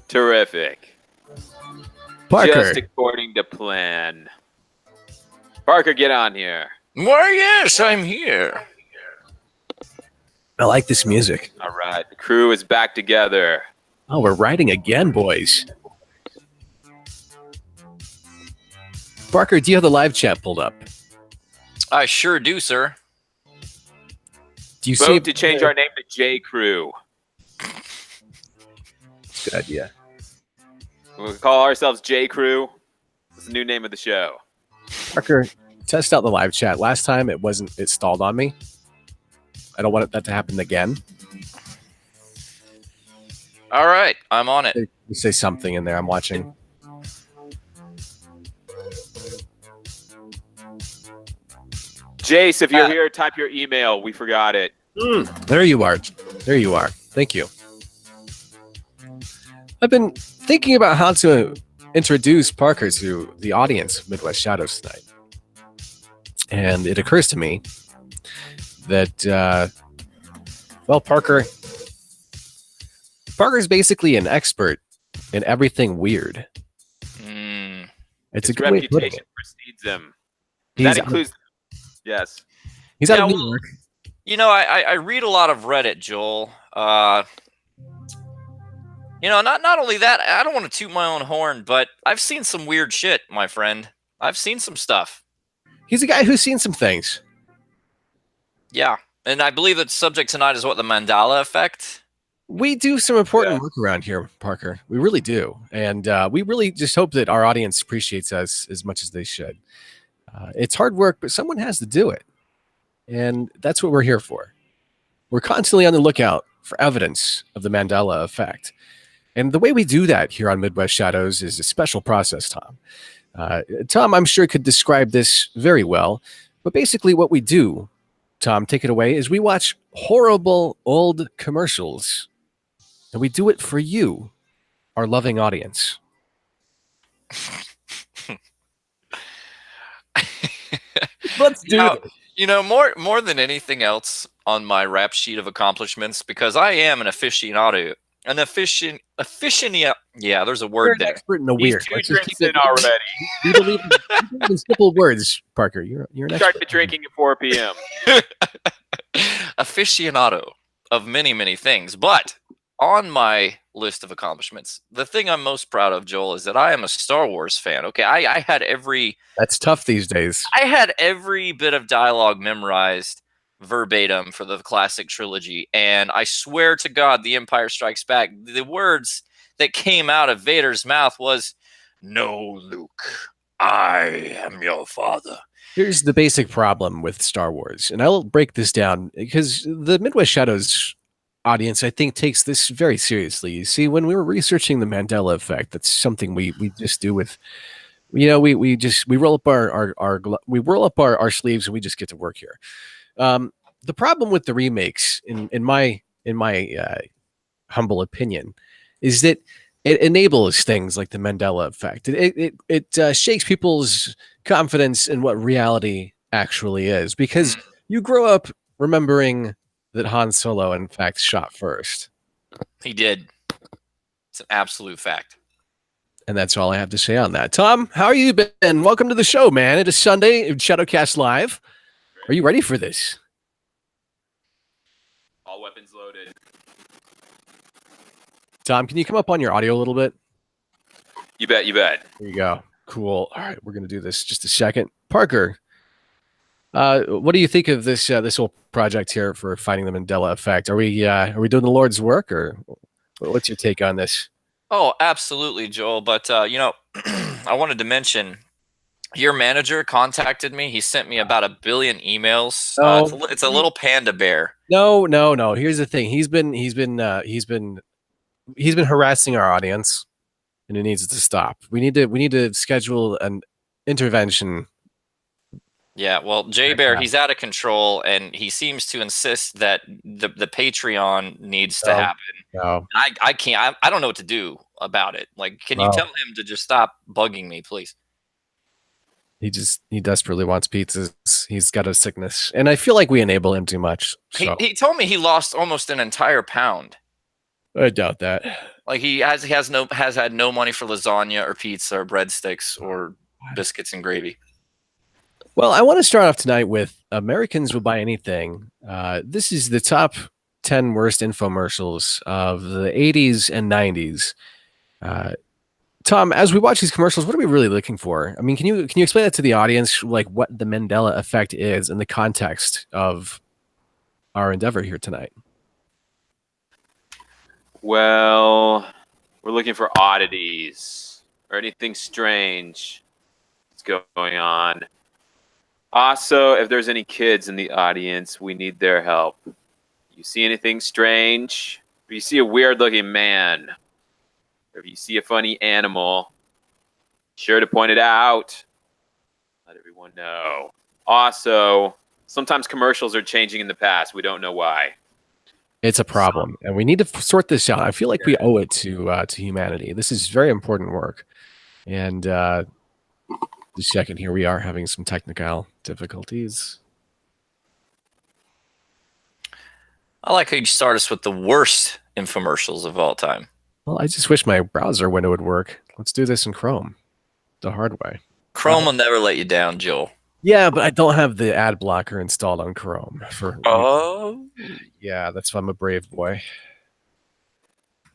Terrific. Parker. Just according to plan. Parker, get on here. Why, yes, I'm here. I like this music. All right, the crew is back together. Oh, we're riding again, boys. Parker, do you have the live chat pulled up? I sure do, sir. Do you Vote to change our name to J Crew. Good idea. We'll call ourselves J Crew. It's the new name of the show. Parker, test out the live chat. Last time it stalled on me. I don't want that to happen again. All right, I'm on it. You say something in there. I'm watching. Jace, if you're here, type your email. We forgot it. There you are. There you are. Thank you. I've been thinking about how to introduce Parker to the audience of Midwest Shadows tonight. And it occurs to me that, Parker's basically an expert in everything weird. It's His a good way of putting reputation it. precedes him. He's That includes... Yes. He's out of New York. You know, I read a lot of Reddit, Joel. You know, not only that, I don't want to toot my own horn, but I've seen some weird shit, my friend. I've seen some stuff. He's a guy who's seen some things. Yeah, and I believe the subject tonight is what, the Mandela Effect? We do some important work around here, Parker. We really do. And we really just hope that our audience appreciates us as much as they should. It's hard work, but someone has to do it. And that's what we're here for. We're constantly on the lookout for evidence of the Mandela Effect. And the way we do that here on Midwest Shadows is a special process, Tom. Tom, I'm sure, could describe this very well. But basically what we do, Tom, take it away, is we watch horrible old commercials. And we do it for you, our loving audience. Let's do it. You know, more than anything else on my rap sheet of accomplishments, because I am an aficionado. An yeah, there's a word there. Expert in the weird. He's 2 drinks in already. You believe in simple words, Parker. You're an expert. Start drinking at 4 p.m. Aficionado of many, many things. But on my list of accomplishments, the thing I'm most proud of, Joel, is that I am a Star Wars fan. Okay, I had every... That's tough these days. I had every bit of dialogue memorized verbatim for the classic trilogy, and I swear to God, The Empire Strikes Back, the words that came out of Vader's mouth was, "No, Luke, I am your father." Here's the basic problem with Star Wars, and I'll break this down because the Midwest Shadows audience, I think, takes this very seriously. You see, when we were researching the Mandela Effect, that's something we just do with, you know, we roll up our sleeves and we just get to work here. The problem with the remakes, in my humble opinion, is that it enables things like the Mandela Effect. It shakes people's confidence in what reality actually is, because you grow up remembering that Han Solo, in fact, shot first. He did. It's an absolute fact. And that's all I have to say on that. Tom, how are you been? Welcome to the show, man. It is Sunday, Shadowcast Live. Are you ready for this? All weapons loaded. Tom, can you come up on your audio a little bit? You bet, you bet. There you go. Cool. All right, we're going to do this just a second. Parker, what do you think of this this whole project here for finding the Mandela Effect? Are we doing the Lord's work, or what's your take on this? Oh, absolutely, Joel. But you know, I wanted to mention, your manager contacted me. He sent me about 1 billion emails. It's a little panda bear. No. Here's the thing. He's been harassing our audience, and it needs to stop. We need to schedule an intervention. Yeah, well, Jay Bear, he's out of control, and he seems to insist that the Patreon needs to happen. No. I can't. I don't know what to do about it. Like, can you tell him to just stop bugging me, please? He desperately wants pizzas. He's got a sickness, and I feel like we enable him too much. So. He told me he lost almost an entire pound. I doubt that. Like he has had no money for lasagna or pizza or breadsticks or biscuits and gravy. Well, I want to start off tonight with Americans Will Buy Anything. This is the top 10 worst infomercials of the 80s and 90s. Uh, Tom, as we watch these commercials, what are we really looking for? I mean, can you explain that to the audience, like what the Mandela Effect is in the context of our endeavor here tonight? Well, we're looking for oddities or anything strange that's going on. Also, if there's any kids in the audience, we need their help. You see anything strange? If you see a weird looking man, or if you see a funny animal, be sure to point it out. Let everyone know. Also, sometimes commercials are changing in the past. We don't know why. It's a problem, and we need to sort this out. I feel like we owe it to humanity. This is very important work. And just a second here, we are having some technical difficulties. I like how you start us with the worst infomercials of all time. Well, I just wish my browser window would work. Let's do this in Chrome, the hard way. Chrome will never let you down, Joel. Yeah, but I don't have the ad blocker installed on Chrome. Yeah, that's why I'm a brave boy.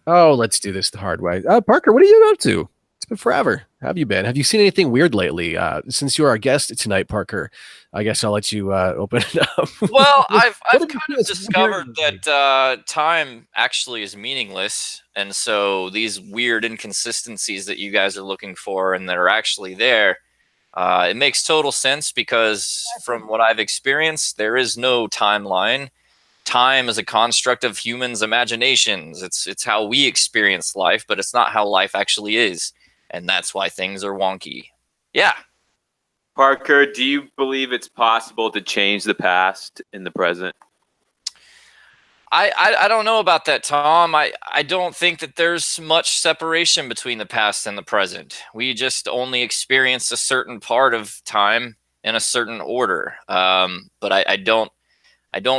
Oh, let's do this the hard way. Parker, what are you up to? It's been forever. How have you been? Have you seen anything weird lately? Since you're our guest tonight, Parker, I guess I'll let you open it up. Well, I've What have kind you of seen discovered lately? that time actually is meaningless, and so these weird inconsistencies that you guys are looking for and that are actually there, it makes total sense because from what I've experienced, there is no timeline. Time is a construct of humans' imaginations. It's how we experience life, but it's not how life actually is, and that's why things are wonky. Yeah. Parker, do you believe it's possible to change the past in the present? I don't know about that, Tom. I don't think that there's much separation between the past and the present. We just only experience a certain part of time in a certain order. But I don't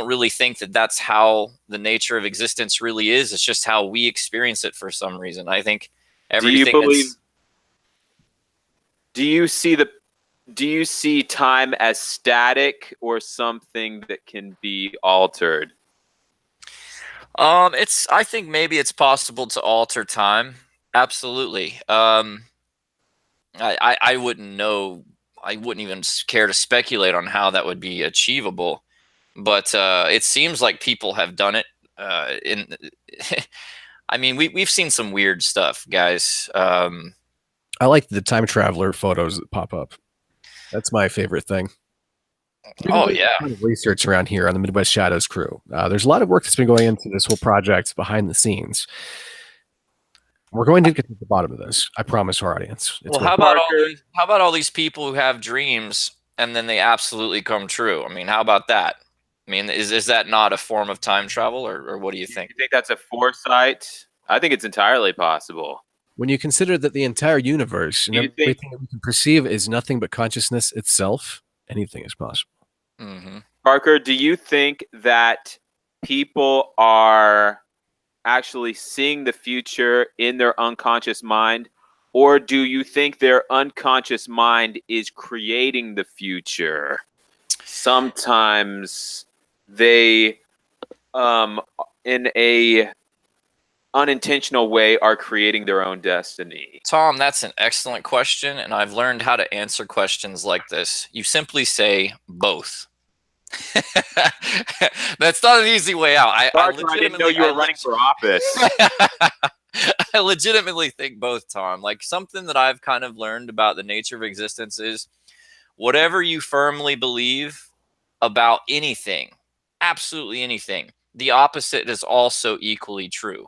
really think that that's how the nature of existence really is. It's just how we experience it for some reason. I think everything that's Do you see time as static or something that can be altered? I think maybe it's possible to alter time. Absolutely. I wouldn't know. I wouldn't even care to speculate on how that would be achievable. But it seems like people have done it. I mean, we've seen some weird stuff, guys. I like the time traveler photos that pop up. That's my favorite thing. Oh yeah. A lot of research around here on the Midwest Shadows crew. There's a lot of work that's been going into this whole project behind the scenes. We're going to get to the bottom of this. I promise our audience. Well, how about all these people who have dreams and then they absolutely come true? I mean, how about that? I mean, is that not a form of time travel, or what do you think? You think that's a foresight? I think it's entirely possible. When you consider that the entire universe and everything that we can perceive is nothing but consciousness itself, anything is possible. Mm-hmm. Parker, do you think that people are actually seeing the future in their unconscious mind, or do you think their unconscious mind is creating the future? Sometimes they, in a unintentional way, are creating their own destiny. Tom, that's an excellent question, and I've learned how to answer questions like this. You simply say both. That's not an easy way out. I didn't know you were running for office. I legitimately think both, Tom. Like, something that I've kind of learned about the nature of existence is whatever you firmly believe about anything, absolutely anything, the opposite is also equally true.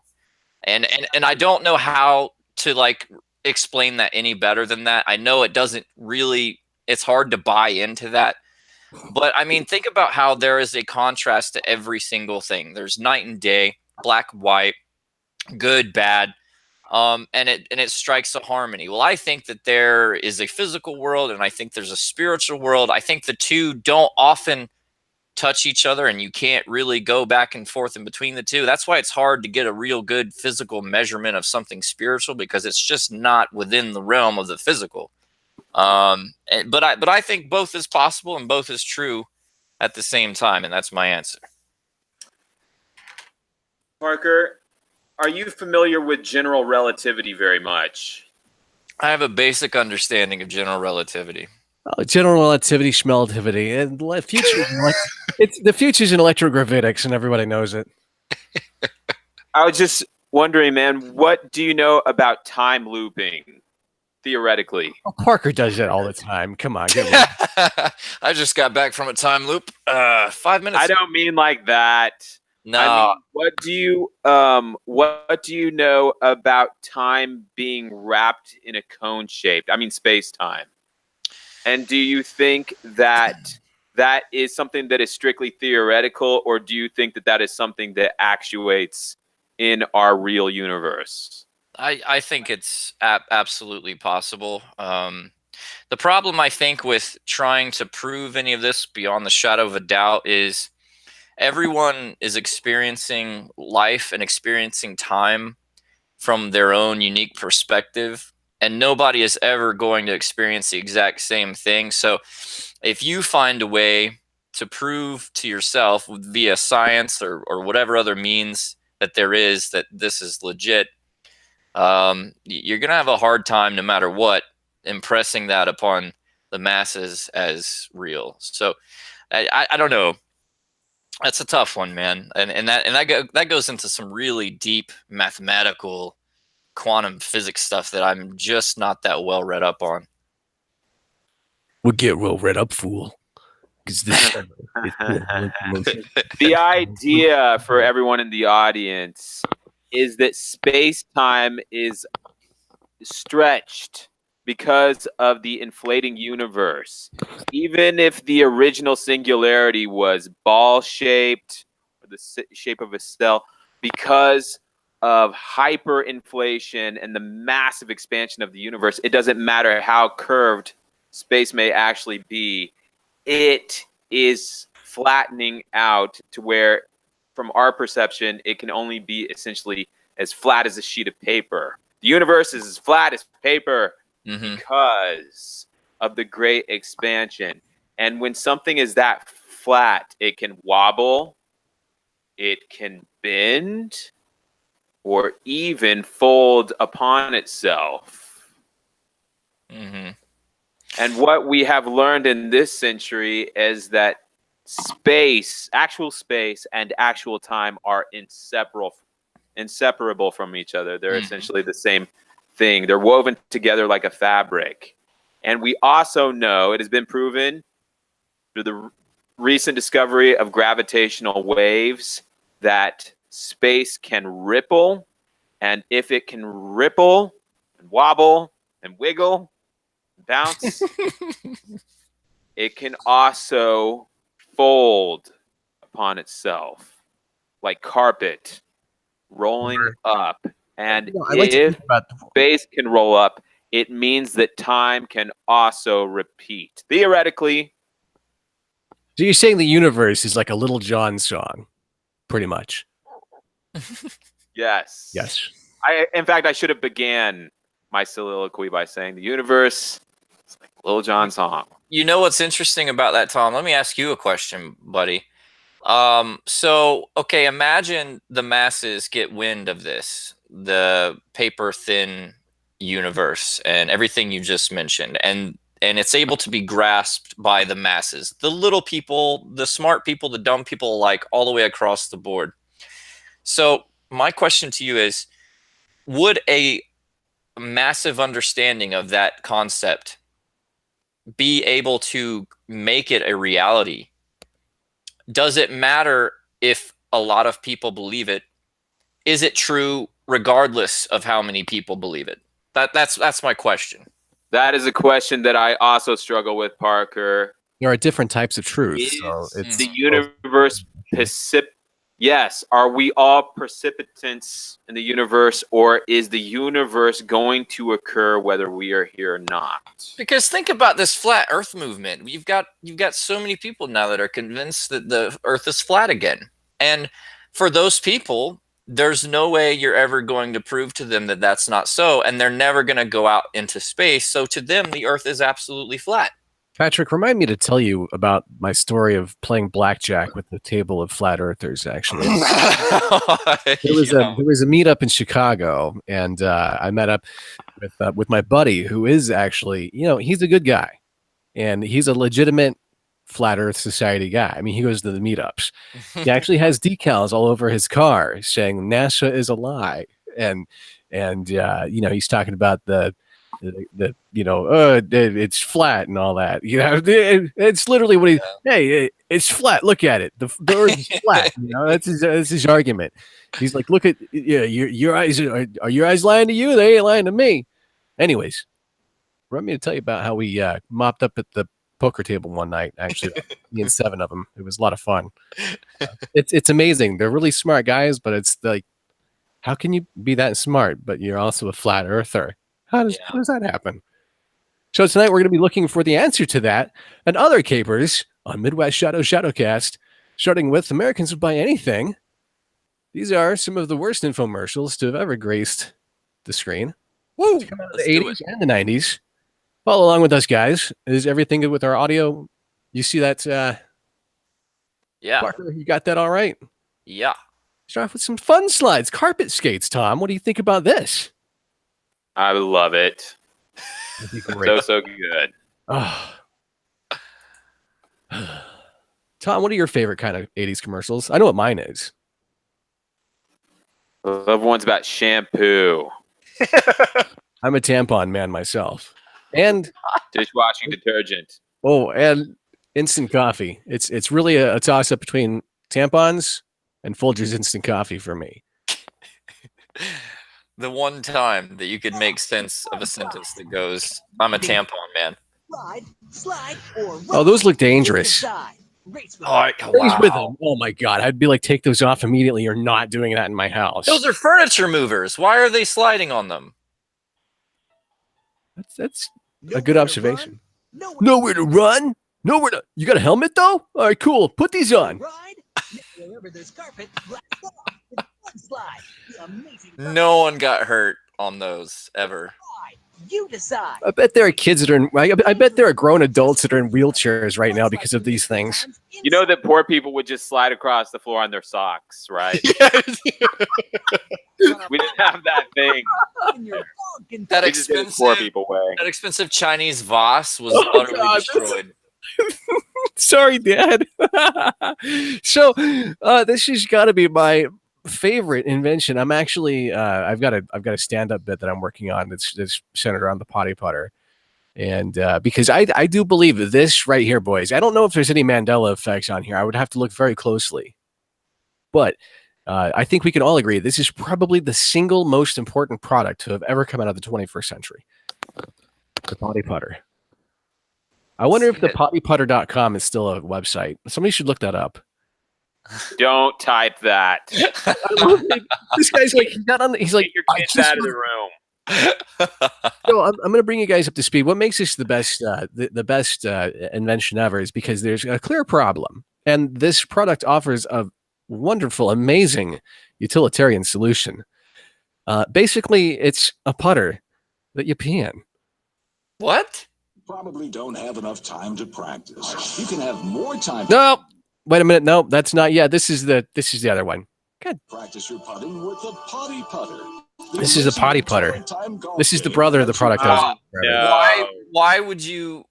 And I don't know how to like explain that any better than that. I know it doesn't really, it's hard to buy into that. But I mean, think about how there is a contrast to every single thing. There's night and day, black, white, good, bad, and it strikes a harmony. Well, I think that there is a physical world, and I think there's a spiritual world. I think the two don't often touch each other and you can't really go back and forth in between the two. That's why it's hard to get a real good physical measurement of something spiritual, because it's just not within the realm of the physical. But I think both is possible and both is true at the same time, and that's my answer. Parker, are you familiar with general relativity very much? I have a basic understanding of general relativity. Oh, general relativity, schmelativity, and the future's in electrogravitics, and everybody knows it. I was just wondering, man, what do you know about time looping, theoretically? Oh, Parker does that all the time. Come on, get real. I just got back from a time loop 5 minutes. I don't mean like that. No. I mean, what do you know about time being wrapped in a cone shape? I mean, space time. And do you think that that is something that is strictly theoretical, or do you think that that is something that actuates in our real universe? I think it's absolutely possible. The problem, I think, with trying to prove any of this beyond the shadow of a doubt is everyone is experiencing life and experiencing time from their own unique perspective, and nobody is ever going to experience the exact same thing. So if you find a way to prove to yourself via science or whatever other means that there is that this is legit, you're going to have a hard time, no matter what, impressing that upon the masses as real. So I don't know. That's a tough one, man. And that goes into some really deep mathematical quantum physics stuff that I'm just not that well read up on. We'll get well read up, fool. Because this The idea for everyone in the audience is that space-time is stretched because of the inflating universe. Even if the original singularity was ball-shaped, or the shape of a cell, because of hyperinflation and the massive expansion of the universe, it doesn't matter how curved space may actually be, it is flattening out to where, from our perception, it can only be essentially as flat as a sheet of paper. The universe is as flat as paper because of the great expansion. And when something is that flat, it can wobble, it can bend, or even fold upon itself. And what we have learned in this century is that space, actual space, and actual time are inseparable from each other. They're essentially the same thing. They're woven together like a fabric. And we also know, it has been proven through the recent discovery of gravitational waves, that space can ripple. And if it can ripple and wobble and wiggle and bounce, it can also fold upon itself like carpet rolling up. And if space can roll up, it means that time can also repeat. Theoretically. So you're saying the universe is like a Little John song, pretty much. Yes. Yes. In fact, I should have began my soliloquy by saying the universe is like a Little John song. You know what's interesting about that, Tom? Let me ask you a question, buddy. So, okay, imagine the masses get wind of this, the paper thin universe and everything you just mentioned, and it's able to be grasped by the masses, the little people, the smart people, the dumb people alike, all the way across the board. So my question to you is, would a massive understanding of that concept be able to make it a reality? Does it matter if a lot of people believe it? Is it true regardless of how many people believe it? That's my question. That is a question that I also struggle with, Parker. There are different types of truth. Is so it's the universe Yes. Are we all precipitants in the universe, or is the universe going to occur whether we are here or not? Because think about this flat Earth movement. You've got so many people now that are convinced that the Earth is flat again, and for those people, there's no way you're ever going to prove to them that that's not so, and they're never going to go out into space. So to them, the Earth is absolutely flat. Patrick, remind me to tell you about my story of playing blackjack with the table of flat earthers. Actually, there was a meetup in Chicago, and I met up with my buddy, who is actually, he's a good guy, and he's a legitimate flat Earth Society guy. I mean, he goes to the meetups. He actually has decals all over his car saying NASA is a lie, and he's talking about it's flat and all that. It's literally what it's flat. Look at it. The Earth is flat. That's his argument. He's like, look at your eyes. Are your eyes lying to you? They ain't lying to me. Anyways, let me tell you about how we mopped up at the poker table one night. Actually, me and 7 of them. It was a lot of fun. It's amazing. They're really smart guys, but it's like, how can you be that smart, but you're also a flat earther? How does that happen? So tonight we're going to be looking for the answer to that and other capers on Midwest Shadowcast, starting with Americans Would Buy Anything. These are some of the worst infomercials to have ever graced the screen. Woo! To come out of the 80s and the 90s. Follow along with us, guys. Is everything good with our audio? You see that? Yeah. Parker, you got that all right? Yeah. Start off with some fun slides. Carpet skates, Tom. What do you think about this? I love it. That'd be great. So good. Oh. Tom, what are your favorite kind of 80s commercials? I know what mine is. I love ones about shampoo. I'm a tampon man myself. And dishwashing detergent. Oh, and instant coffee. It's really a toss-up between tampons and Folgers instant coffee for me. The one time that you could make sense of a sentence that goes, I'm a tampon man. Slide, or oh, those look dangerous. Wow. With them. Oh my God. I'd be like, take those off immediately. You're not doing that in my house. Those are furniture movers. Why are they sliding on them? That's a good observation. Nowhere to run? Nowhere to. You got a helmet though? All right, cool. Put these on. No one got hurt on those ever. You decide. I bet there are kids that are in. I bet there are grown adults that are in wheelchairs right now because of these things. You know that poor people would just slide across the floor on their socks, right? Yes. We didn't have that thing. That We just did it poor people way. That expensive Chinese Voss was utterly destroyed. Sorry, Dad. So this has got to be my favorite invention. I'm actually I've got a stand-up bit that I'm working on that's centered around the potty putter. And because I do believe this right here, boys. I don't know if there's any Mandela effects on here. I would have to look very closely. But I think we can all agree this is probably the single most important product to have ever come out of the 21st century. The potty putter. I wonder if the pottyputter.com is still a website. Somebody should look that up. Don't type that. This guy's like, he's like, get your kids out of the room. So I'm going to bring you guys up to speed. What makes this the best, the best invention ever is because there's a clear problem, and this product offers a wonderful, amazing utilitarian solution. Basically, it's a putter that you pee in. What? Probably don't have enough time to practice. You can have more time. No, wait a minute. No, that's not yet. This is the other one. Good. Practice your putting with the potty putter. This is the potty putter. This is the brother of the product. No. Why would you?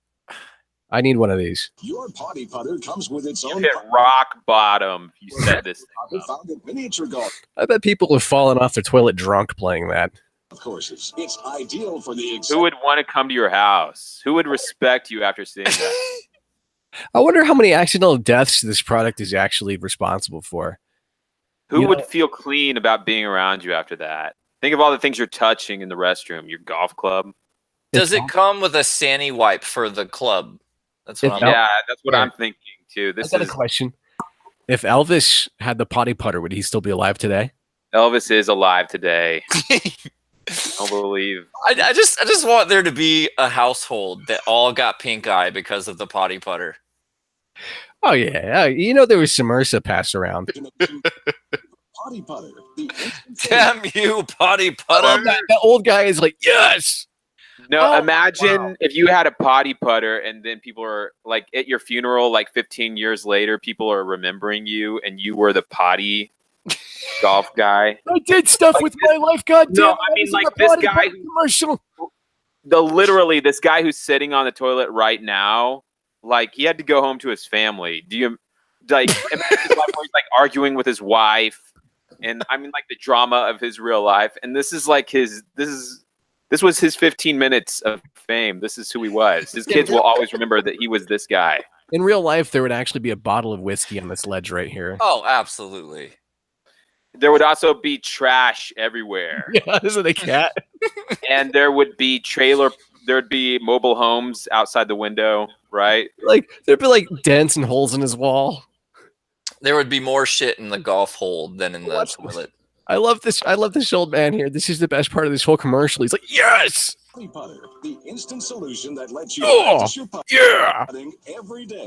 I need one of these. Your potty putter comes with its You own. hit rock bottom if you set this thing up. Found at miniature golf. I bet people have fallen off their toilet drunk playing that. Of course, it's ideal for the. Who would want to come to your house? Who would respect you after seeing that? I wonder how many accidental deaths this product is actually responsible for. Who would feel clean about being around you after that? Think of all the things you're touching in the restroom. Your golf club. Does it come with a Sani wipe for the club? That's what I'm. Yeah, that's what I'm thinking too. I got a question. If Elvis had the potty putter, would he still be alive today? Elvis is alive today. I don't believe. I just want there to be a household that all got pink eye because of the potty putter. Oh yeah, there was some MRSA passed around. Potty putter. The instant Damn you, potty I putter! love that old guy is like, yes. No, Oh, imagine if you had a potty putter and then people are like at your funeral, like 15 years later, people are remembering you and you were the potty golf guy. I did stuff with my life. God damn. No, it, I mean, was in like, a this potty guy putter who- commercial. Literally, this guy who's sitting on the toilet right now, like he had to go home to his family. Do you like imagine his life where he's like arguing with his wife, and I mean like the drama of his real life, and this is like this was his 15 minutes of fame. This is who he was. His kids will always remember that he was this guy. In real life, there would actually be a bottle of whiskey on this ledge right here. Oh, absolutely. There would also be trash everywhere, Yeah, isn't a cat? and there would be mobile homes outside the window, right? Like there'd be like dents and holes in his wall. There would be more shit in the golf hole than in the Watch this. toilet. I love this old man here. This is the best part of this whole commercial. He's like, yes, potty putter. The instant solution that lets you Oh, practice your yeah. putting every day.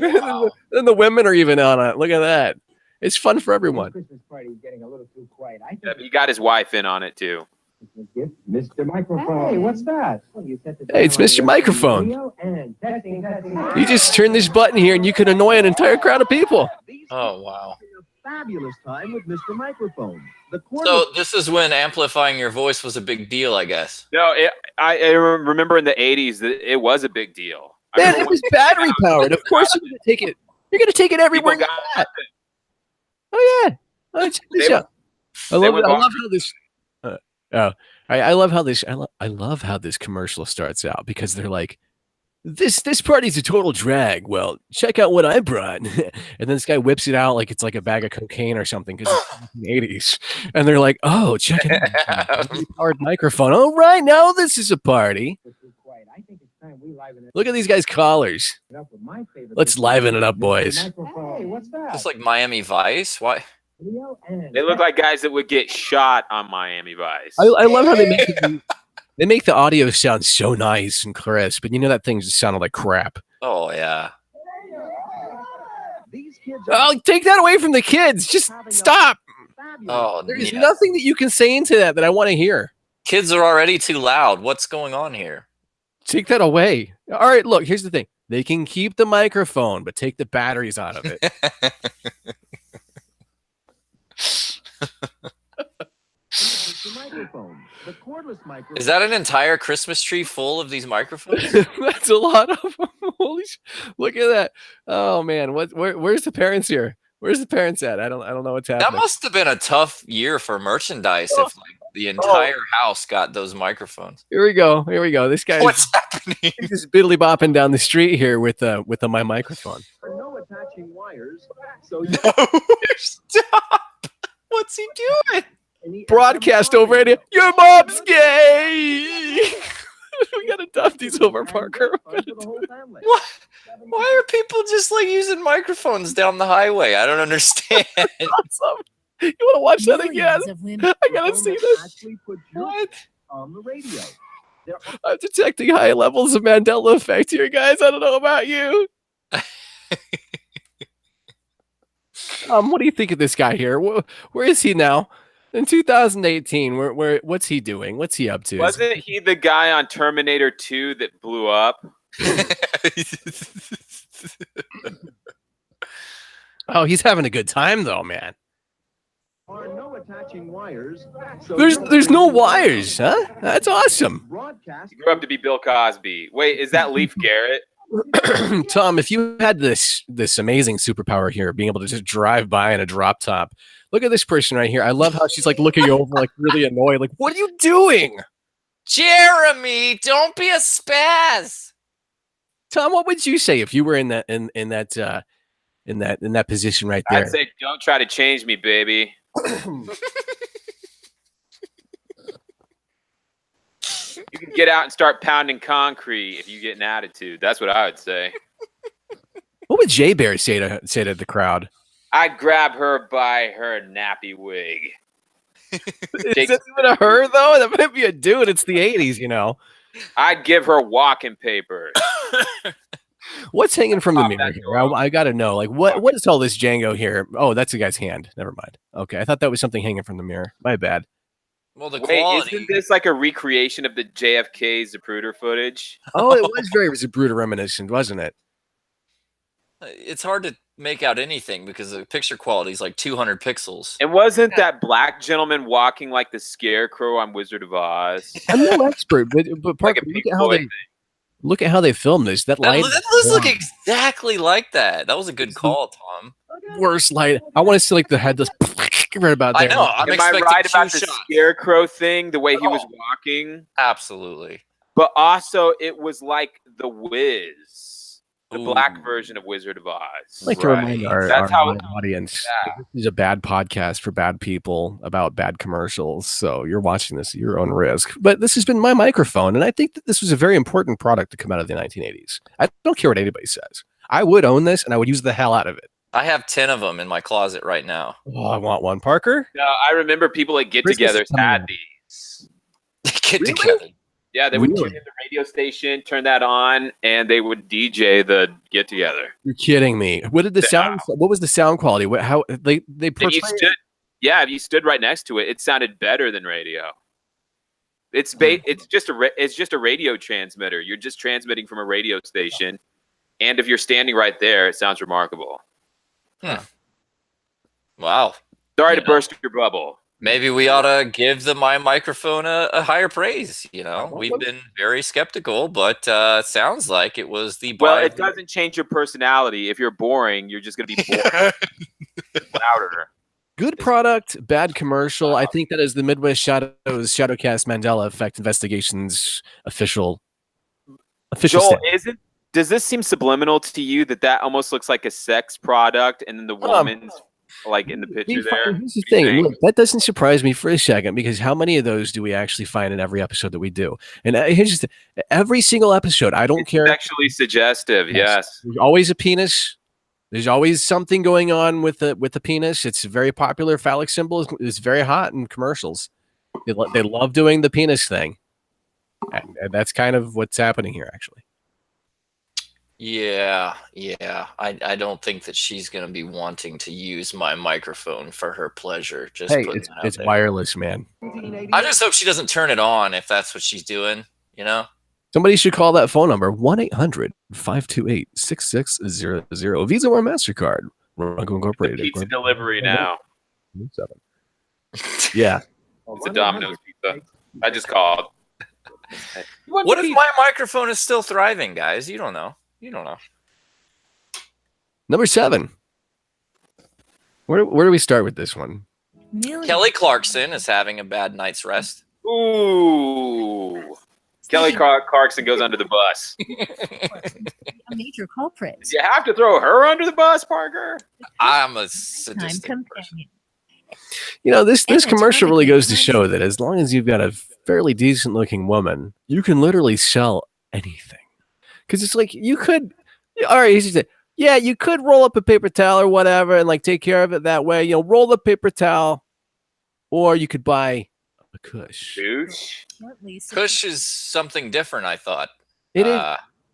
Then the women are even on it. Look at that. It's fun for everyone. Christmas party is getting a little too quiet. I Yeah, think but he got his wife in on it too. gift, Mr. Microphone. Hey, what's that? Well, you set the Hey, it's dial on Mr. your Microphone. radio and testing. You just turn this button here and you can annoy an entire crowd of people. Oh, wow. Fabulous time with Mr. Microphone. The quarter. So this is when amplifying your voice was a big deal, I guess. No, I remember in the 80s that it was a big deal. I Man, remember it was battery powered. Of course you're gonna take it. You're gonna take it when everywhere. people You got at. Oh yeah. Oh, check this They out. I they love. would I walk- love how this. I love how this. I love how this commercial starts out because they're like, this party's a total drag. Well, check out what I brought, and then this guy whips it out like it's like a bag of cocaine or something because it's the 80s, and they're like, oh, check it out, battery powered microphone. Oh, right now this is a party. Too quiet. I think it's time we liven Look at these guys' collars. it up with my favorite. Let's liven it up, boys. Microphone. Hey, what's that? Just like Miami Vice. Why? Radio and They look like guys that would get shot on Miami Vice. I love how they make it, they make the audio sound so nice and crisp, but that thing just sounded like crap. Oh, yeah. These kids are Oh, take that away from the kids. Just stop. fabulous. Oh, There's yeah. nothing that you can say into that I want to hear. Kids are already too loud. What's going on here? Take that away. All right, look, here's the thing. They can keep the microphone, but take the batteries out of it. Mr. Microphone. The cordless microphone. Is that an entire Christmas tree full of these microphones? That's a lot of them. Look at that. Oh man, where's the parents here? Where's the parents at? I don't know what's That happening. must have been a tough year for merchandise if like the entire house got those microphones. Here we go. This guy's What's happening? he's just biddly bopping down the street here with my microphone. No attaching wires. So you Stop! What's he doing? Broadcast over it. Your mom's gay. We gotta dump these over Parker. What? Why are people just like using microphones down the highway? I don't understand. Awesome. You want to watch that again? Millions of women I gotta see this. Actually put you What? on the radio. I'm detecting high levels of Mandela Effect here, guys. I don't know about you. What do you think of this guy here? Where is he now? In 2018, what's he doing? What's he up to? Wasn't he the guy on Terminator 2 that blew up? Oh, he's having a good time though, man. Are no attaching wires. So There's no wires, huh? That's awesome. Broadcast. He grew up to be Bill Cosby. Wait, is that Leif Garrett? Tom, if you had this amazing superpower here, being able to just drive by in a drop top, look at this person right here. I love how she's like looking over, like really annoyed. Like, what are you doing, Jeremy, don't be a spaz. Tom? What would you say if you were in that position right there? I'd say, don't try to change me, baby. You can get out and start pounding concrete if you get an attitude. That's what I would say. What would Jay Bear say to the crowd? I'd grab her by her nappy wig. Is that even a her though? That might be a dude. It's the 80s, you know. I'd give her walking papers. What's hanging from the Pop mirror that here? door I gotta know. Like, what is all this Django here? Oh, that's a guy's hand. Never mind. Okay, I thought that was something hanging from the mirror. My bad. Well, the Wait, quality. isn't this like a recreation of the JFK Zapruder footage? Oh, it was very Zapruder reminiscent, wasn't it? It's hard to make out anything because the picture quality is like 200 pixels. And wasn't that black gentleman walking like the scarecrow on Wizard of Oz? I'm no expert, but Like Parker, a Pink Floyd. look at how they filmed this. That That light, does look exactly like that. That was a good call, Tom. worst light. I want to see like the headless right about I there. know. I'm Am I expecting right two about the shots. scarecrow thing, the way he was Oh. walking? Absolutely. But also, it was like the Wiz, the Ooh. black version of Wizard of Oz. I'd like to remind our That's how- live audience Yeah. that this is a bad podcast for bad people about bad commercials. So you're watching this at your own risk. But this has been my microphone, and I think that this was a very important product to come out of the 1980s. I don't care what anybody says. I would own this, and I would use the hell out of it. I have 10 of them in my closet right now. Oh, I want one, Parker. No, I remember people at get-togethers had these. Get Really? together. Yeah, they would Really? tune in the radio station, turn that on, and they would DJ the get-together. You're kidding me. What did the sound? What was the sound quality? How they If you portrayed? if you stood right next to it, it sounded better than radio. It's just a radio transmitter. You're just transmitting from a radio station, and if you're standing right there, it sounds remarkable. Wow. Sorry You to know. burst your bubble. Maybe we ought to give my microphone a higher praise. You know, Well, we've been very skeptical, but it sounds like it was the Well, buy it of the- doesn't change your personality. If you're boring, you're just going to be boring. Louder. Good product, bad commercial. I think that is the Midwest Shadowcast Mandela Effect Investigations official Joel, stand. does this seem subliminal to you that almost looks like a sex product, and then the woman's like in the picture there? Here's the What do you thing. think? Look, that doesn't surprise me for a second because how many of those do we actually find in every episode that we do? And here's the every single episode. I don't It's care. sexually suggestive. Yes. There's always a penis. There's always something going on with the penis. It's a very popular phallic symbol. It's very hot in commercials. They love doing the penis thing, and that's kind of what's happening here, actually. Yeah. I don't think that she's going to be wanting to use my microphone for her pleasure. Just Hey, putting that out it's there. wireless, man. I just hope she doesn't turn it on if that's what she's doing. You know. Somebody should call that phone number 1-800-528-6600. Visa or MasterCard. Ronco Incorporated. Pizza delivery now. Yeah. It's a Domino's pizza. I just called. What if my microphone is still thriving, guys? You don't know. Number 7. Where do we start with this one? Kelly Clarkson is having a bad night's rest. Ooh. Kelly Clarkson goes under the bus. A major culprit. You have to throw her under the bus, Parker? I'm a Time sadistic person. companion. You know, this And it's commercial really really goes to show that as long as you've got a fairly decent looking woman, you can literally sell anything. Because it's like you could, all right, he's just, yeah, you could roll up a paper towel or whatever and like take care of it that way. You know, roll the paper towel, or you could buy a Kush. Douche. Shortly, so- Kush is something different, I thought. It is.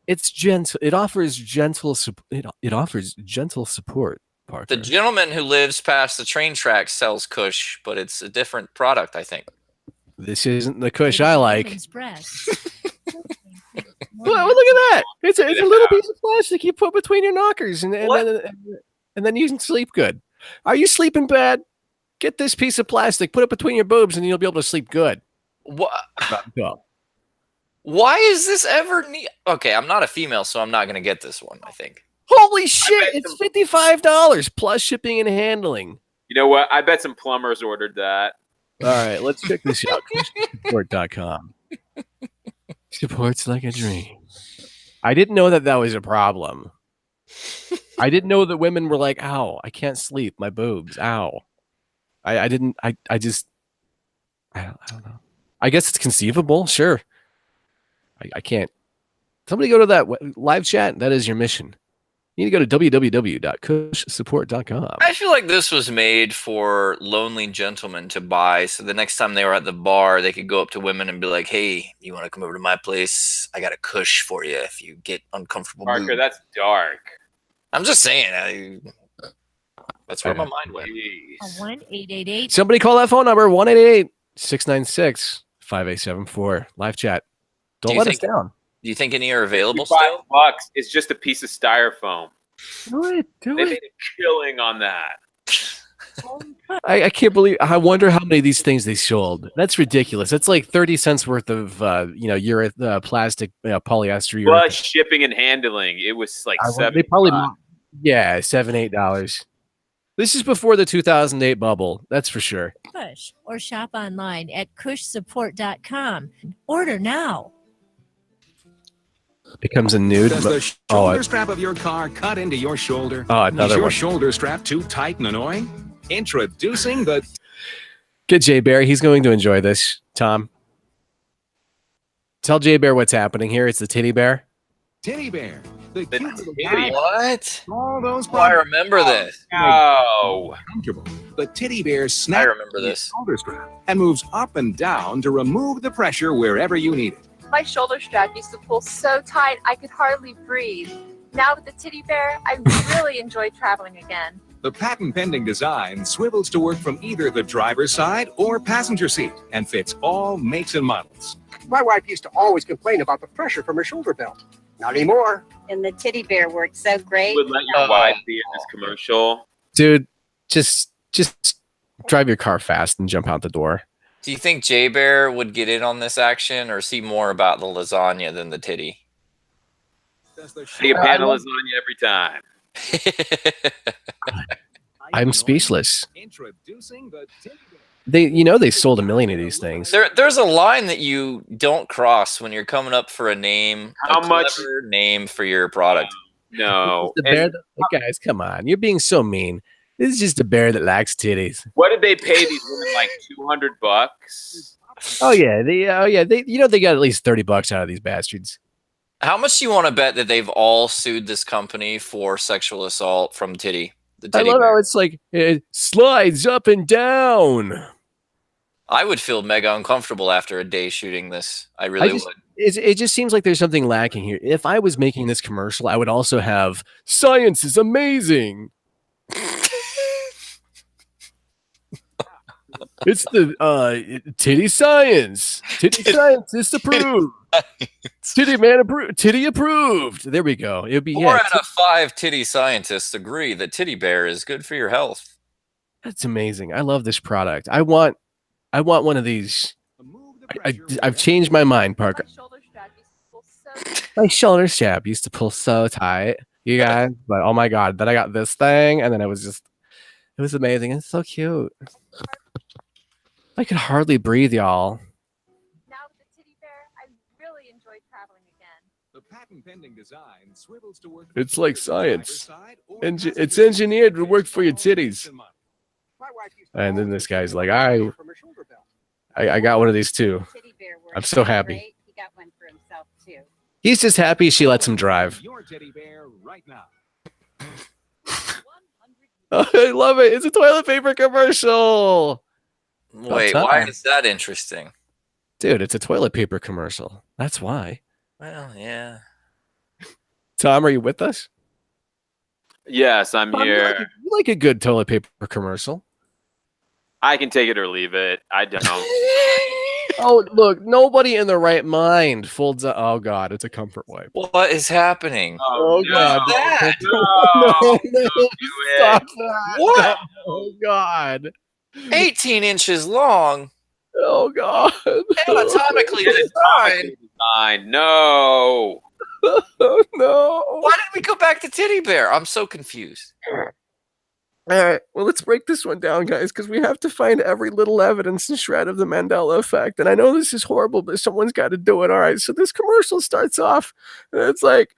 It's gentle. It offers gentle. It offers gentle support. Parker. The gentleman who lives past the train tracks sells Kush, but it's a different product, I think. This isn't the Kush I like. Women's breasts. Well, look at that! It's a little piece of plastic you put between your knockers, and then you can sleep good. Are you sleeping bad? Get this piece of plastic, put it between your boobs, and you'll be able to sleep good. What? Go. Why is this ever neat? Okay, I'm not a female, so I'm not going to get this one, I think. Holy shit! It's $55 plus shipping and handling. You know what? I bet some plumbers ordered that. All right, let's check this out. Support.com. Supports like a dream. I didn't know that was a problem. I didn't know that women were like, ow, I can't sleep. My boobs. Ow. I don't know. I guess it's conceivable. Sure. I can't. Somebody go to that live chat. That is your mission. You need to go to www.cushsupport.com. I feel like this was made for lonely gentlemen to buy, so the next time they were at the bar, they could go up to women and be like, "Hey, you want to come over to my place? I got a Kush for you if you get uncomfortable." Parker, mood." that's dark. I'm just saying. That's where my mind went. Jeez. 1-888. Somebody call that phone number 1-888-696-5874. Live chat. Don't Do you let us think- down. Do you think any are available $55 still? is just a piece of styrofoam. Do They made a killing on that. I can't believe. I wonder how many of these things they sold. That's ridiculous. That's like 30 cents worth of plastic polyester. Plus shipping and handling. It was like They probably $7-8. This is before the 2008 bubble. That's for sure. Kush or shop online at cushsupport.com. Order now. Becomes a nude. Does the Oh, shoulder strap of your car cut into your shoulder? Oh, Is another your one. shoulder strap too tight and annoying? Introducing the Get Jay Bear. He's going to enjoy this. Tom, tell Jay Bear what's happening here. It's the titty bear. Titty Bear. The The cute little titty- guy. What? All those Oh, I products remember this. No. comfortable. The Titty Bear I snaps remember your this. shoulder strap and moves up and down to remove the pressure wherever you need it. My shoulder strap used to pull so tight I could hardly breathe. Now with the Titty Bear, I really enjoy traveling again. The patent-pending design swivels to work from either the driver's side or passenger seat and fits all makes and models. My wife used to always complain about the pressure from her shoulder belt. Not anymore. And the titty bear worked so great. You would let your wife be in this commercial. Dude, just drive your car fast and jump out the door. Do you think Jay Bear would get in on this action, or is he more about the lasagna than the titty? Does the Take a shoulder- pan of lasagna every time. I'm speechless. Introducing the Titty Bear. They sold 1 million of these things. There's a line that you don't cross when you're coming up for a name. How a much- clever name for your product? No. The bear And guys, come on. You're being so mean. This is just a bear that lacks titties. what did they pay these women? Like $200? Oh yeah, they got at least $30 out of these bastards. How much do you want to bet that they've all sued this company for sexual assault from Titty? The I Titty love Bear. how it's like it slides up and down. I would feel mega uncomfortable after a day shooting this. I really would. It just seems like there's something lacking here. If I was making this commercial, I would also have science is amazing. It's the titty science. Titty scientist approved. Titty man approved. Titty approved. There we go. It'd be 4 out of 5 titty scientists agree that Titty Bear is good for your health. That's amazing. I love this product. I want one of these. Remove the I, pressure I've changed my mind, Parker. My shoulder strap used to pull so My shoulder strap used to pull so tight, you guys. But oh my god, then I got this thing, and then it was amazing. It's so cute. I could hardly breathe, y'all. Now with the Titty Bear, I really enjoy traveling again. The patent-pending design swivels to work. It's like science. It's It's engineered to work for your titties. And then this guy's like, I got one of these too. Titty bear worked I'm so so happy. great, he got one for himself too. He's just happy she lets him drive. Your teddy bear right now. Oh, I love it. It's a toilet paper commercial. Wait, time. why is that interesting? Dude, it's a toilet paper commercial. That's why. Well, yeah. Tom, are you with us? Yes, I'm Tom, here. You like a good toilet paper commercial. I can take it or leave it. I don't. Oh, look, nobody in their right mind folds up. Oh, God, it's a comfort wipe. What is happening? Oh, no. God. That? No, No, don't do stop it. that. What? Oh, God. 18 inches long, Oh, God. anatomically designed. Fine. No. Oh, no. Why did we go back to Titty Bear? I'm so confused. All right, well, let's break this one down, guys, because we have to find every little evidence and shred of the Mandela effect. And I know this is horrible, but someone's got to do it. All right, so this commercial starts off, and it's like,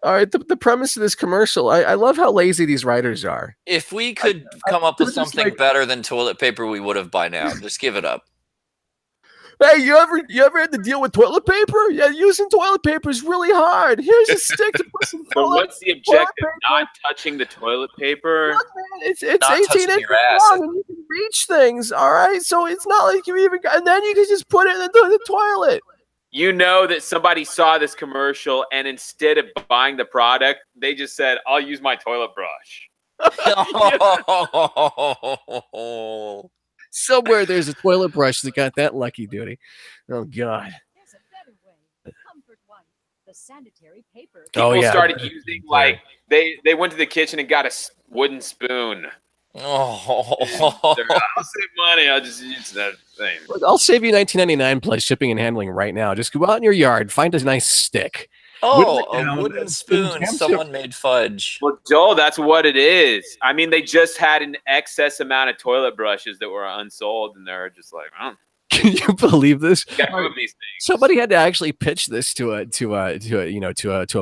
all right, the premise of this commercial, I love how lazy these writers are. If we could come up with just something like- better than toilet paper, we would have by now. Just give it up. Hey, you ever had to deal with toilet paper? Yeah, using toilet paper is really hard. Here's a stick to put some But toilet. what's the objective? Not touching the toilet paper. Look, man, it's Not 18 touching inches your ass. long, and you can reach things. All right, so it's not like you even. And then you can just put it in the toilet. You know that somebody saw this commercial and instead of buying the product, they just said, "I'll use my toilet brush." Somewhere there's a toilet brush that got that lucky duty. Oh God. There's a better way. Comfort Wipe, the sanitary paper. People yeah. started using like they went to the kitchen and got a wooden spoon. Oh. I'll save money. I'll just use that thing. Look, I'll save you $19.99 plus shipping and handling right now. Just go out in your yard, find a nice stick. Oh, Whittle it down, a wooden and spoon. jam Someone made fudge. Well, Joel, that's what it is. I mean, they just had an excess amount of toilet brushes that were unsold, and they're just like, oh, Can you believe this? you gotta move these things. Somebody had to actually pitch this to a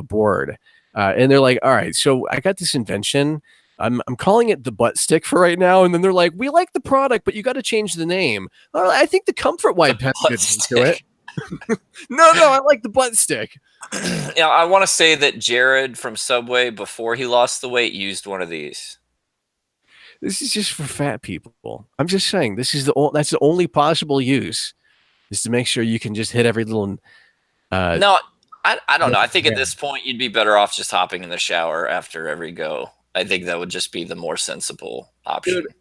board, and they're like, "All right, so I got this invention. I'm calling it the butt stick for right now." And then they're like, "We like the product, but you got to change the name." All right, I think the comfort wipe has butt to stick. it. No, I like the butt stick. Yeah, I want to say that Jared from Subway, before he lost the weight, used one of these. This is just for fat people. I'm just saying this is that's the only possible use is to make sure you can just hit every little. No, I don't know. I think at this point you'd be better off just hopping in the shower after every go. I think that would just be the more sensible option. Dude,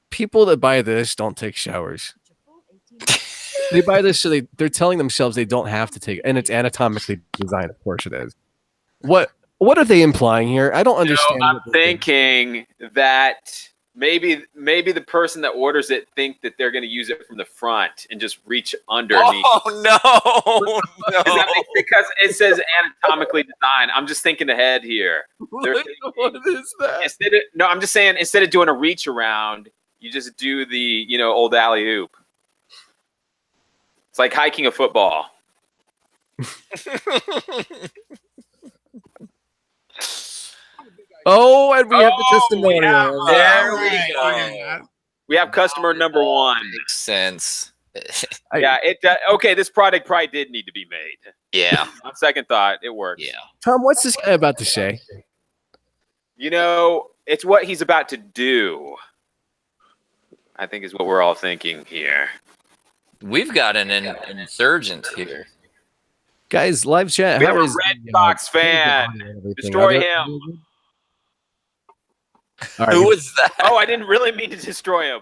people that buy this don't take showers. They buy this so they're telling themselves they don't have to take, and it's anatomically designed. Of course, it is. What are they implying here? I don't understand. I'm thinking that maybe the person that orders it think that they're going to use it from the front and just reach underneath. Oh no! Because it says anatomically designed. I'm just thinking ahead here. What is that? I'm just saying instead of doing a reach around, you just do the old alley oop. It's like hiking a football. Oh, and we have the testimonial. There we go. We have customer number one. Makes sense. Yeah, okay, this product probably did need to be made. Yeah. On second thought, it works. Yeah. Tom, what's this guy about to say? It's what he's about to do. I think is what we're all thinking here. We've got an insurgent here. Guys, live chat. We How have a is Red Sox fan. Destroy him. Right, Who was that? Oh, I didn't really mean to destroy him.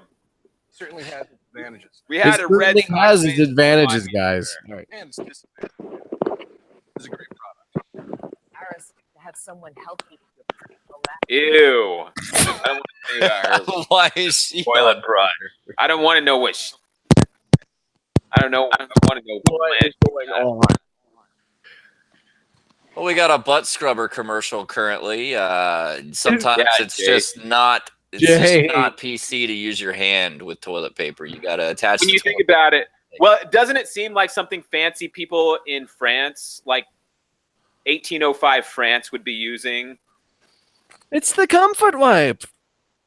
Certainly has its advantages. We had a Red Sox has its fan advantages, on guys. here. All right. And it's disadvantages. It's a great product. Iris, to have someone help you. Ew. I don't want to say that. Why is she Toilet brush. I don't want to know which. I don't know. I don't want to know what is going on. Well, we got a butt scrubber commercial currently. Sometimes Yeah, it's Jay. just not. It's Jay. just not PC to use your hand with toilet paper. You got to attach. When the you think toilet about it, well, doesn't it seem like something fancy people in France, like 1805 France, would be using? It's the comfort wipe.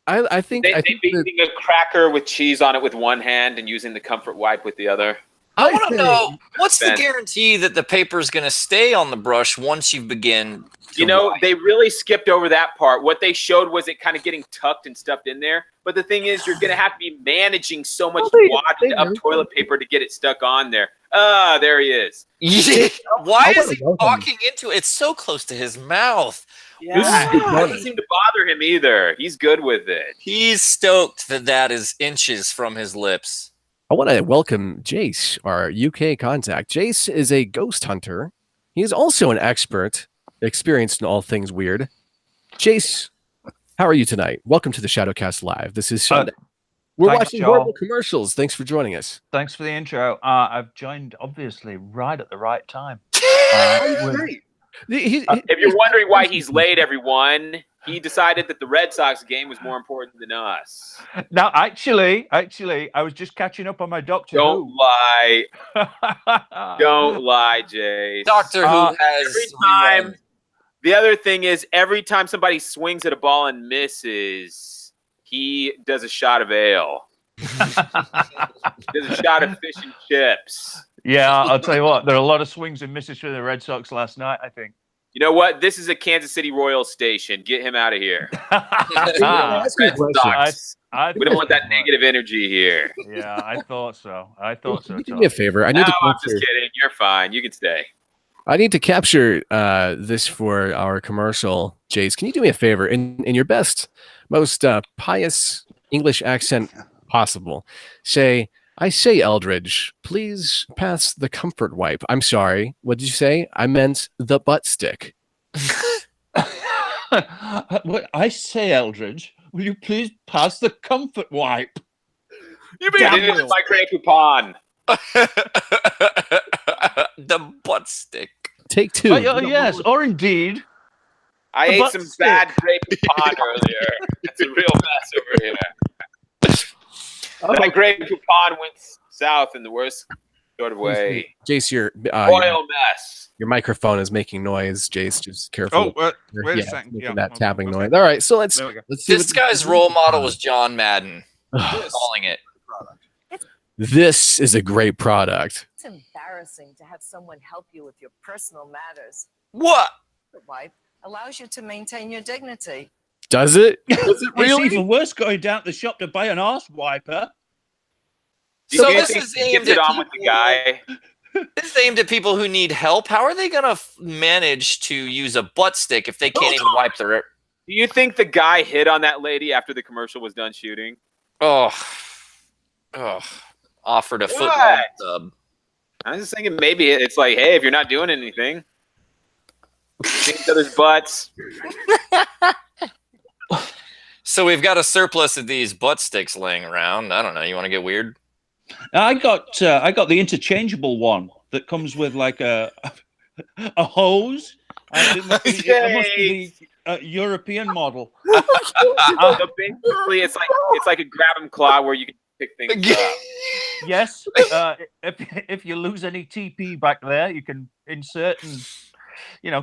I think They I think be that- eating a cracker with cheese on it with one hand and using the comfort wipe with the other. I want to know what's the Ben. guarantee that the paper is going to stay on the brush once you begin. They really skipped over that part. What they showed was it kind of getting tucked and stuffed in there. But the thing is, you're going to have to be managing so much wadded up toilet paper to get it stuck on there. Ah, there he is. Why I is he wanna welcome talking into it? It's so close to his mouth. Yeah, it doesn't seem to bother him either. He's good with it. He's stoked that is inches from his lips. I want to welcome Jace, our UK contact. Jace is a ghost hunter. He is also an expert, experienced in all things weird. Jace, how are you tonight? Welcome to the Shadowcast Live. This is Sunday. We're thanks, watching Joel. horrible commercials. Thanks for joining us. Thanks for the intro. I've joined, obviously, right at the right time. If you're wondering why he's late, everyone, he decided that the Red Sox game was more important than us. Now, actually, I was just catching up on my Doctor Don't Who. lie. Don't lie, Jay. Doctor Who has every time. The other thing is, every time somebody swings at a ball and misses, he does a shot of ale. There's a shot of fish and chips. Yeah, I'll tell you what. There are a lot of swings and misses for the Red Sox last night, I think. You know what? This is a Kansas City Royals station. Get him out of here. Ask you a Red question. Sox. We don't want that negative energy here. Yeah, I thought so. I thought so. Do me a favor. I need No, to I'm capture, just kidding. You're fine. You can stay. I need to capture this for our commercial. Jace, can you do me a favor in your best, most pious English accent possible? Say, I say, Eldridge, please pass the comfort wipe. I'm sorry. What did you say? I meant the butt stick. What I say, Eldridge, will you please pass the comfort wipe? You mean it is my great coupon? The butt stick. Take two. Yes, or indeed. I The ate butt some stick. bad grape coupon earlier. It's a real mess over here. That grape coupon went south in the worst sort of way. Jace, Royal mess. your microphone is making noise. Jace, just careful. Oh, wait a Yeah, second. making Yeah, that okay, tapping okay. noise. All right, so let's There we go. see. This guy's role model was John Madden. Calling it. This is a great product. It's embarrassing to have someone help you with your personal matters. What? The wipe allows you to maintain your dignity. Does it? Does it It's really? even worse going down to the shop to buy an arse wiper. So You this think is he aimed gets it at on with the guy. This is aimed at people who need help. How are they gonna manage to use a butt stick if they can't even wipe their? Do you think the guy hit on that lady after the commercial was done shooting? Oh, offered a What? football sub. I was just thinking maybe it's like, hey, if you're not doing anything, see each other's butts. So we've got a surplus of these butt sticks laying around. I don't know. You want to get weird? I got the interchangeable one that comes with like a hose. It must be the European model. So basically, it's like a grab and claw where you can pick things up. Yes. If you lose any TP back there, you can insert and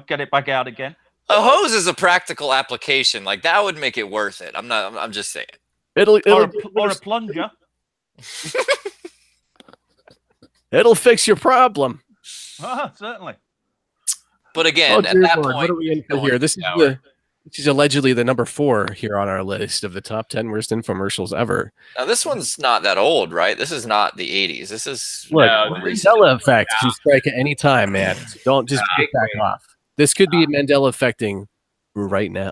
get it back out again. A hose is a practical application. Like that would make it worth it. I'm just saying. It'll Or a plunger. It'll fix your problem. Certainly. But again, at that point, what are we in for here? This is allegedly the number 4 here on our list of the top 10 worst infomercials ever. Now this one's not that old, right? This is not the 80s. This is Look, recent. Mandela Effect can strike at any time, man. So don't just get back off. This could be Mandela affecting right now.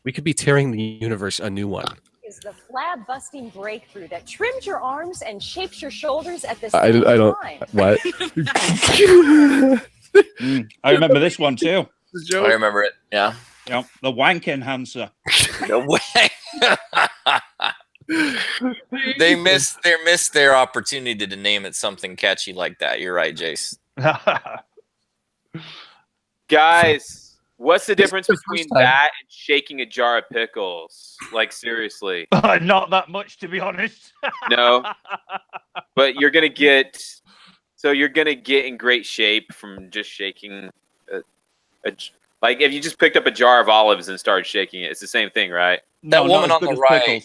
We could be tearing the universe a new one. Is the flab busting breakthrough that trims your arms and shapes your shoulders at the I same don't. time. What? I remember this one too. I remember it. Yeah. The wank enhancer. They missed their opportunity to name it something catchy like that. You're right, Jace. Guys, what's the difference the between first time. that and shaking a jar of pickles? Like, seriously. Not that much, to be honest. No. But you're going to get in great shape from just shaking like if you just picked up a jar of olives and started shaking it. It's the same thing, right? That woman on the right.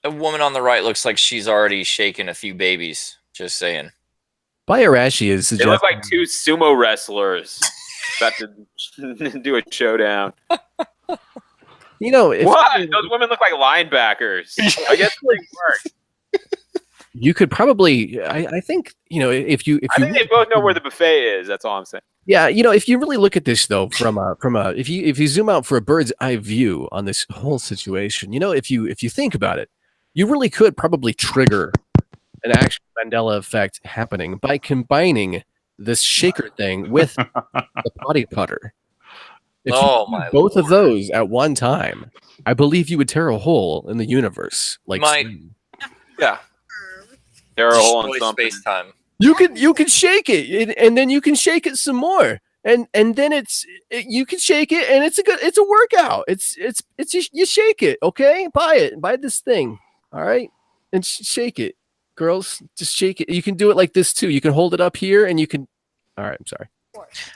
The woman on the right looks like she's already shaken a few babies. Just saying. Bayarashi is They suggesting. look like two sumo wrestlers about to do a showdown. If What? Those women look like linebackers. I guess they work. you could probably, I think, if you I think they both know where the buffet is. That's all I'm saying. Yeah, if you really look at this though, from a if you zoom out for a bird's eye view on this whole situation, if you think about it, you really could probably trigger an actual Mandela effect happening by combining this shaker thing with the potty putter. If you do both of those at one time, I believe you would tear a hole in the universe. Yeah. Tear a hole in Destroy something. space-time. You can shake it, and then you can shake it some more, and then you can shake it, and it's a workout. It's you shake it, okay? Buy this thing, all right, and shake it, girls. Just shake it. You can do it like this too. You can hold it up here, and you can. All right, I'm sorry.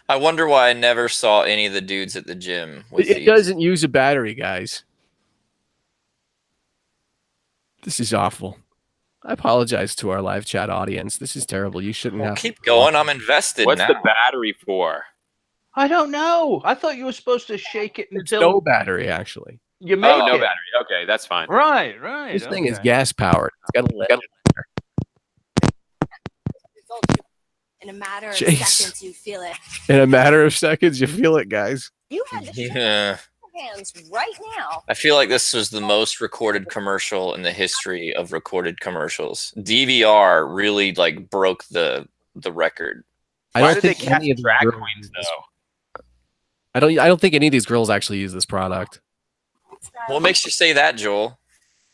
I wonder why I never saw any of the dudes at the gym with It these. doesn't use a battery, guys. This is awful. I apologize to our live chat audience. This is terrible. You shouldn't Well, have. keep going. I'm invested What's now. the battery for? I don't know. I thought you were supposed to shake it It's until no battery, actually. you make Oh, no it. battery. Okay, that's fine. Right. This thing is okay. gas powered. It's got a lead. In a matter of Jeez. seconds, you feel it. In a matter of seconds, you feel it, guys. You had to shut Yeah. your hands right now. I feel like this was the most recorded commercial in the history of recorded commercials. DVR really like broke the record. Why did they cast drag queens though? I don't think any of these girls actually use this product. What makes you say that, Joel?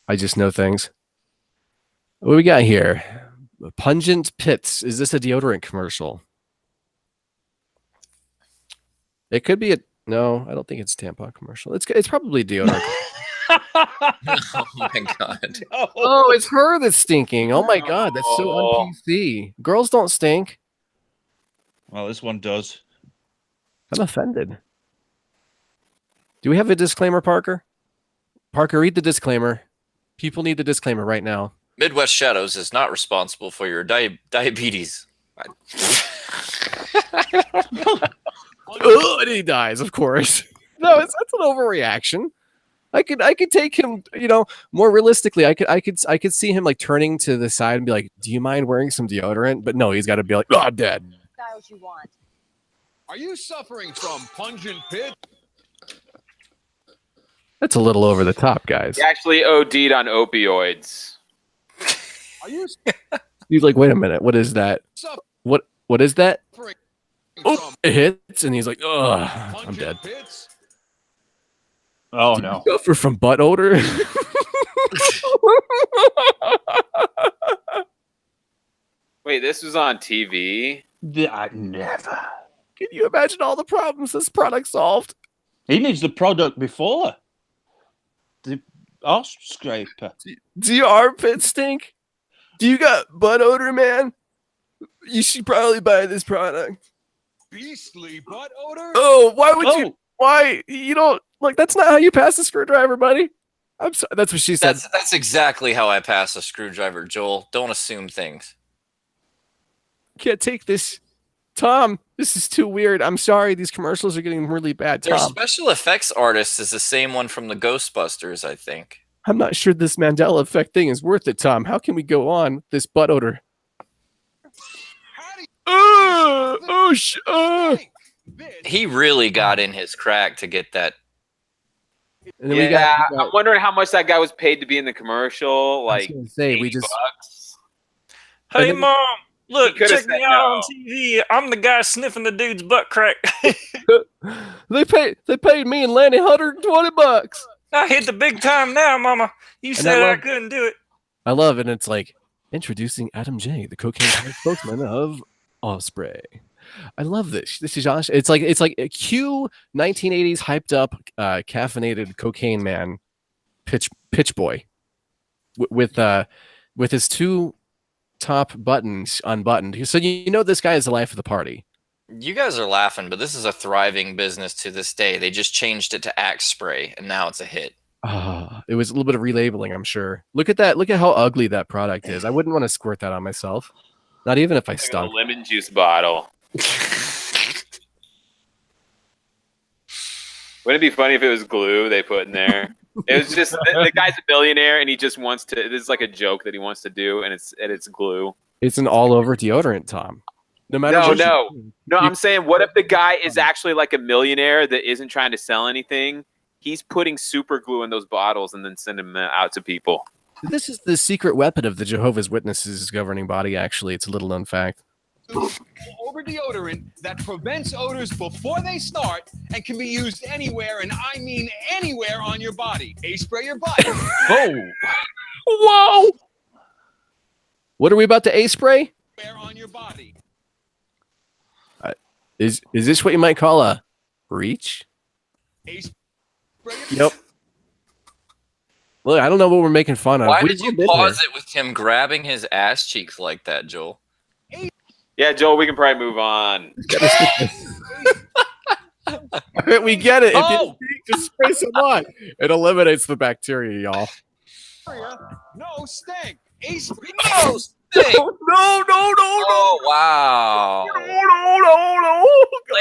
I just know things. What do we got here? Pungent Pits. Is this a deodorant commercial? It could be a no. I don't think it's a tampon commercial. It's probably deodorant. Oh my god. Oh, it's her that's stinking. Oh my god, that's so un-PC. Girls don't stink. Well, this one does. I'm offended. Do we have a disclaimer, Parker? Parker, read the disclaimer. People need the disclaimer right now. Midwest Shadows is not responsible for your diabetes. Oh, and he dies, of course. No, that's an overreaction. I could take him, more realistically. I could see him like turning to the side and be like, "Do you mind wearing some deodorant?" But no, he's got to be like, "Oh, I'm dead." Styles you want. Are you suffering from pungent pit? That's a little over the top, guys. He actually OD'd on opioids. Are you He's like, "Wait a minute, what is that? What is that?" Oh, it hits, and he's like, "Ugh, I'm dead." pits? Oh Did no. you suffer from butt odor? Wait, this was on TV? Never. Can you imagine all the problems this product solved? He needs the product before. The arse scraper. Do your armpits stink? Do you got butt odor, man? You should probably buy this product. Beastly butt odor? Oh, why would you? Why? You don't like that's not how you pass a screwdriver, buddy. I'm sorry. That's what she said. That's exactly how I pass a screwdriver, Joel. Don't assume things. Can't take this. Tom, this is too weird. I'm sorry. These commercials are getting really bad. Their Tom, special effects artist is the same one from the Ghostbusters, I think. I'm not sure this Mandela Effect thing is worth it, Tom. How can we go on this butt odor? He really got in his crack to get that. And then Yeah, I'm wondering how much that guy was paid to be in the commercial. Like, say we just. bucks. Hey, Mom, look, He coulda check me said out on TV. I'm the guy sniffing the dude's butt crack. They paid me and Lanny $120. I hit the big time now, Mama. You And said I I love- couldn't do it. I love it. And it's like introducing Adam J, the cocaine spokesman of Osprey. I love this. This is Josh. It's like a Q 1980s hyped up, caffeinated cocaine man, pitch boy, with his two top buttons unbuttoned. So this guy is the life of the party. You guys are laughing, but this is a thriving business to this day. They just changed it to Axe Spray, and now it's a hit. It was a little bit of relabeling, I'm sure. Look at that. Look at how ugly that product is. I wouldn't want to squirt that on myself. Not even if I Like a stunk. lemon juice bottle. Wouldn't it be funny if it was glue they put in there? It was just the guy's a billionaire and he just wants to. This is like a joke that he wants to do, and it's glue. It's an all-over deodorant, Tom. No matter what No. I'm saying, what if the guy is actually like a millionaire that isn't trying to sell anything? He's putting super glue in those bottles and then sending them out to people. This is the secret weapon of the Jehovah's Witnesses governing body. Actually, it's a little known fact. Over deodorant that prevents odors before they start and can be used anywhere, and I mean anywhere on your body. A-spray your body. Oh. Whoa! What are we about to A-spray? On your body. Is this what you might call a reach? Yep. Look, I don't know what we're making fun of. Why We've did you been pause here. it with him grabbing his ass cheeks like that, Joel? Yeah, Joel, we can probably move on. We get it. If Oh! you just spray some on, it eliminates the bacteria, y'all. No stink. Ace spray. No stink. No. Oh wow. No.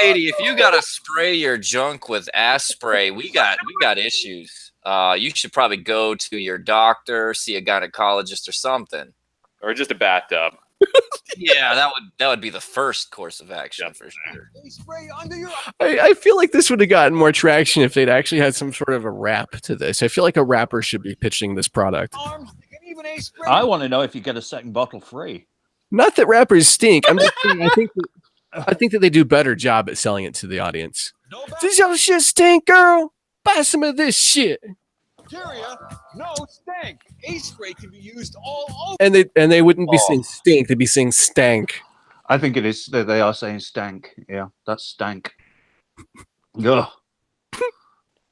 Lady, if you gotta spray your junk with ass spray, we got issues. You should probably go to your doctor, see a gynecologist or something. Or just a bathtub. Yeah, that would be the first course of action for sure. Ace spray under your I feel like this would have gotten more traction if they'd actually had some sort of a rap to this. I feel like a rapper should be pitching this product. arms. You can even ace spray. I want to know if you get a second bottle free. Not that rappers stink. I'm just saying, I think that they do a better job at selling it to the audience. Does your shit stink, girl? Buy some of this shit. Bacteria, no stink. Ace spray can be used all over. And they wouldn't be saying stink, they'd be saying stank. I think it is. They are saying stank. Yeah, that's stank. Ugh.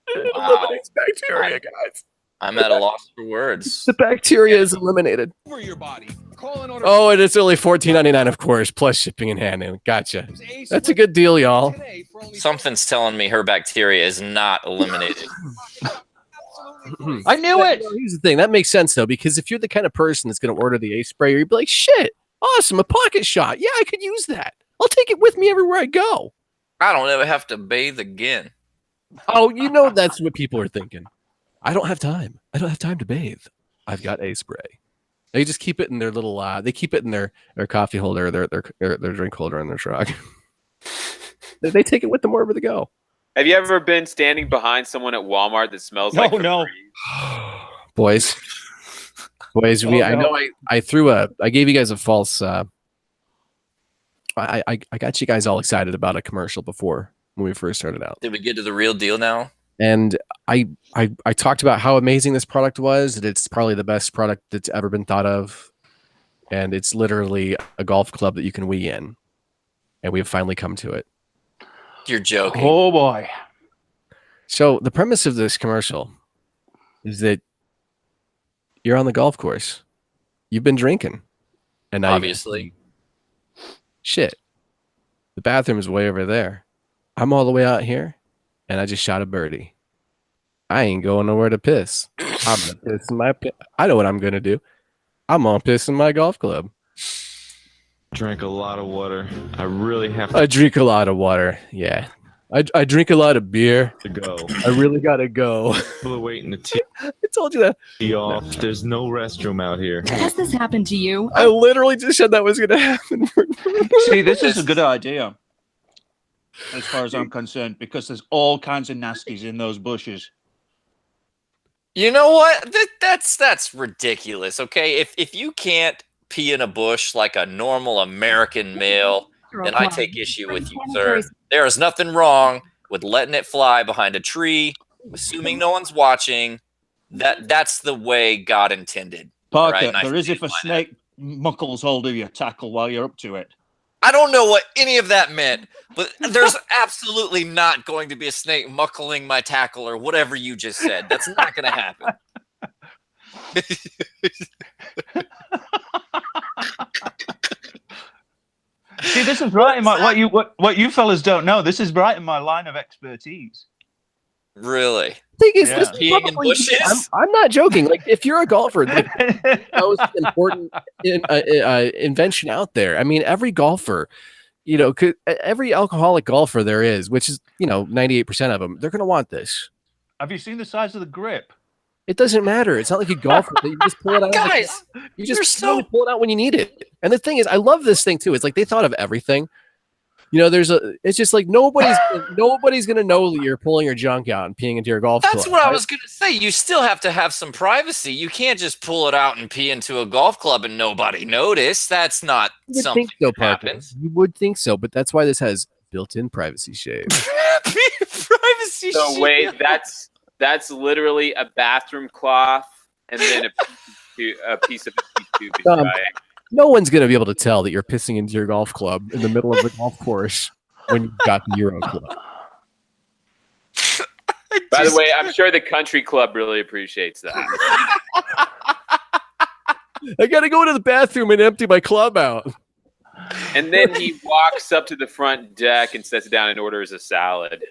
It eliminates bacteria, guys. I'm at a loss for words. The bacteria is eliminated. Over your body. Call an order. Oh, and it's only $14.99, of course, plus shipping and handling. Gotcha. That's a good deal, y'all. Something's telling me her bacteria is not eliminated. I knew it. Here's the thing. That makes sense, though, because if you're the kind of person that's going to order the Ace sprayer, you'd be like, shit, awesome, a pocket shot. Yeah, I could use that. I'll take it with me everywhere I go. I don't ever have to bathe again. Oh, you know that's what people are thinking. I don't have time. I don't have time to bathe. I've got Ace spray. They just keep it in their little. They keep it in their coffee holder, their drink holder in their truck. They take it with them wherever they go. Have you ever been standing behind someone at Walmart that smells like no. Boys, I know I gave you guys a false. I got you guys all excited about a commercial before when we first started out. Did we get to the real deal now? And I talked about how amazing this product was, that it's probably the best product that's ever been thought of. And it's literally a golf club that you can wee in. And we've finally come to it. You're joking. Oh boy. So the premise of this commercial is that you're on the golf course. You've been drinking. And now obviously. Shit. The bathroom is way over there. I'm all the way out here. And I just shot a birdie. I ain't going nowhere to piss. I'm gonna piss in my. I know what I'm gonna do. I'm gonna piss in my golf club. Drank a lot of water. I really have to. I drink a lot of water. Yeah, I drink a lot of beer. To go. I really gotta go. People are waiting to tee I told you that. off. There's no restroom out here. Has this happened to you? I literally just said that was gonna happen. See, this is a good idea, as far as I'm concerned, because there's all kinds of nasties in those bushes. You know what? That's ridiculous. Okay, if you can't pee in a bush like a normal American male, then I take issue with you, sir. There is nothing wrong with letting it fly behind a tree, assuming no one's watching. That's the way God intended. Parker, right? there is if a snake muckles hold of your tackle while you're up to it. I don't know what any of that meant, but there's absolutely not going to be a snake muckling my tackle or whatever you just said. That's not going to happen. See, this is right in my what you fellas don't know. This is right in my line of expertise. Really? Thing is, Yeah. this Peeing in bushes? I'm not joking. Like, if you're a golfer, like, the most important invention out there. I mean, every golfer, every alcoholic golfer there is, which is 98% of them, they're gonna want this. Have you seen the size of the grip? It doesn't matter. It's not like you golf with it. You just pull it out. Guys, you just only pull it out when you need it. And the thing is, I love this thing too. It's like they thought of everything. It's just like nobody's gonna know that you're pulling your junk out and peeing into your golf club. That's what I was gonna say. You still have to have some privacy. You can't just pull it out and pee into a golf club and nobody notice. That's not something that happens. You would think so, but that's why this has built-in privacy shade. Privacy So shade. wait, that's literally a bathroom cloth and then a piece of tube. No one's gonna be able to tell that you're pissing into your golf club in the middle of the golf course when you've got the Euro Club. By the way, I'm sure the country club really appreciates that. I gotta go to the bathroom and empty my club out. And then he walks up to the front deck and sits down and orders a salad.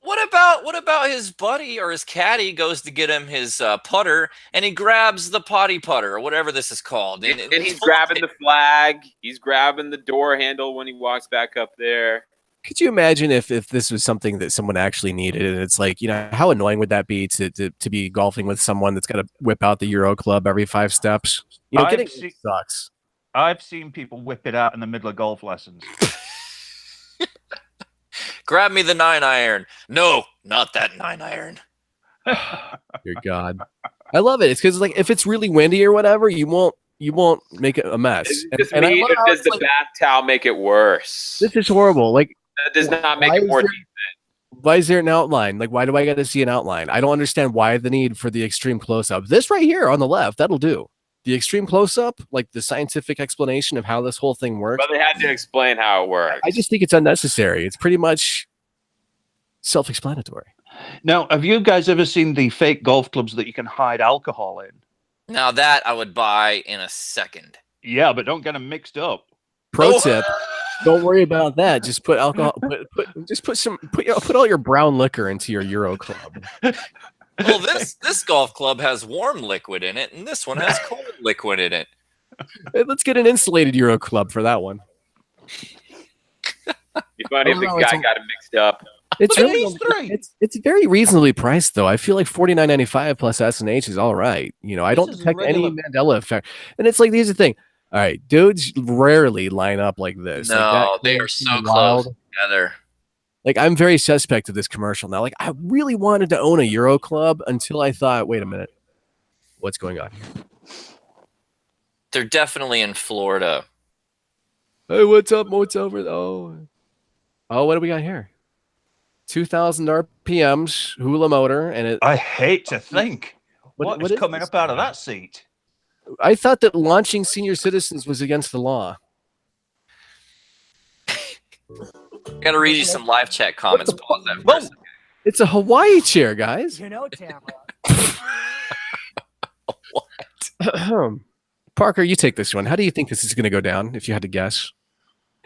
What about his buddy or his caddy goes to get him his putter, and he grabs the potty putter or whatever this is called, and he's grabbing the flag. He's grabbing the door handle when he walks back up there. Could you imagine if this was something that someone actually needed, and it's like, how annoying would that be to be golfing with someone that's got to whip out the Euro Club every 5 steps? Getting it sucks. I've seen people whip it out in the middle of golf lessons. Grab me the 9-iron. No, not that 9-iron. Dear God, I love it. It's because if it's really windy or whatever, you won't make it a mess. Does the bath towel make it worse? This is horrible. That does not make it more decent. Why is there an outline? Why do I got to see an outline? I don't understand why the need for the extreme close-up. This right here on the left, that'll do. The extreme close-up, the scientific explanation of how this whole thing works. But they had to explain how it works. I just think it's unnecessary. It's pretty much self-explanatory. Now, have you guys ever seen the fake golf clubs that you can hide alcohol in? Now that I would buy in a second. Yeah, but don't get them mixed up. Pro tip: don't worry about that. Just put alcohol. Put all your brown liquor into your Euro Club. Well, this golf club has warm liquid in it, and this one has cold liquid in it. Hey, let's get an insulated Euro Club for that one. Be funny if the guy got it mixed up. It's really it's very reasonably priced though. I feel like $49.95 plus S&H is all right. I don't detect any Mandela effect. And it's these are the thing. All right, dudes rarely line up like this. No, they are so close together. I'm very suspect of this commercial now. I really wanted to own a Euro Club until I thought, wait a minute, what's going on here? They're definitely in Florida. Hey, what's up? What's over? Oh, what do we got here? 2,000 RPMs, hula motor, and I hate to think what is coming up out of that seat. I thought that launching senior citizens was against the law. I gotta read you some live chat comments. Pause that for a second. It's a Hawaii chair, guys. Tamara. What? Parker, you take this one. How do you think this is going to go down? If you had to guess,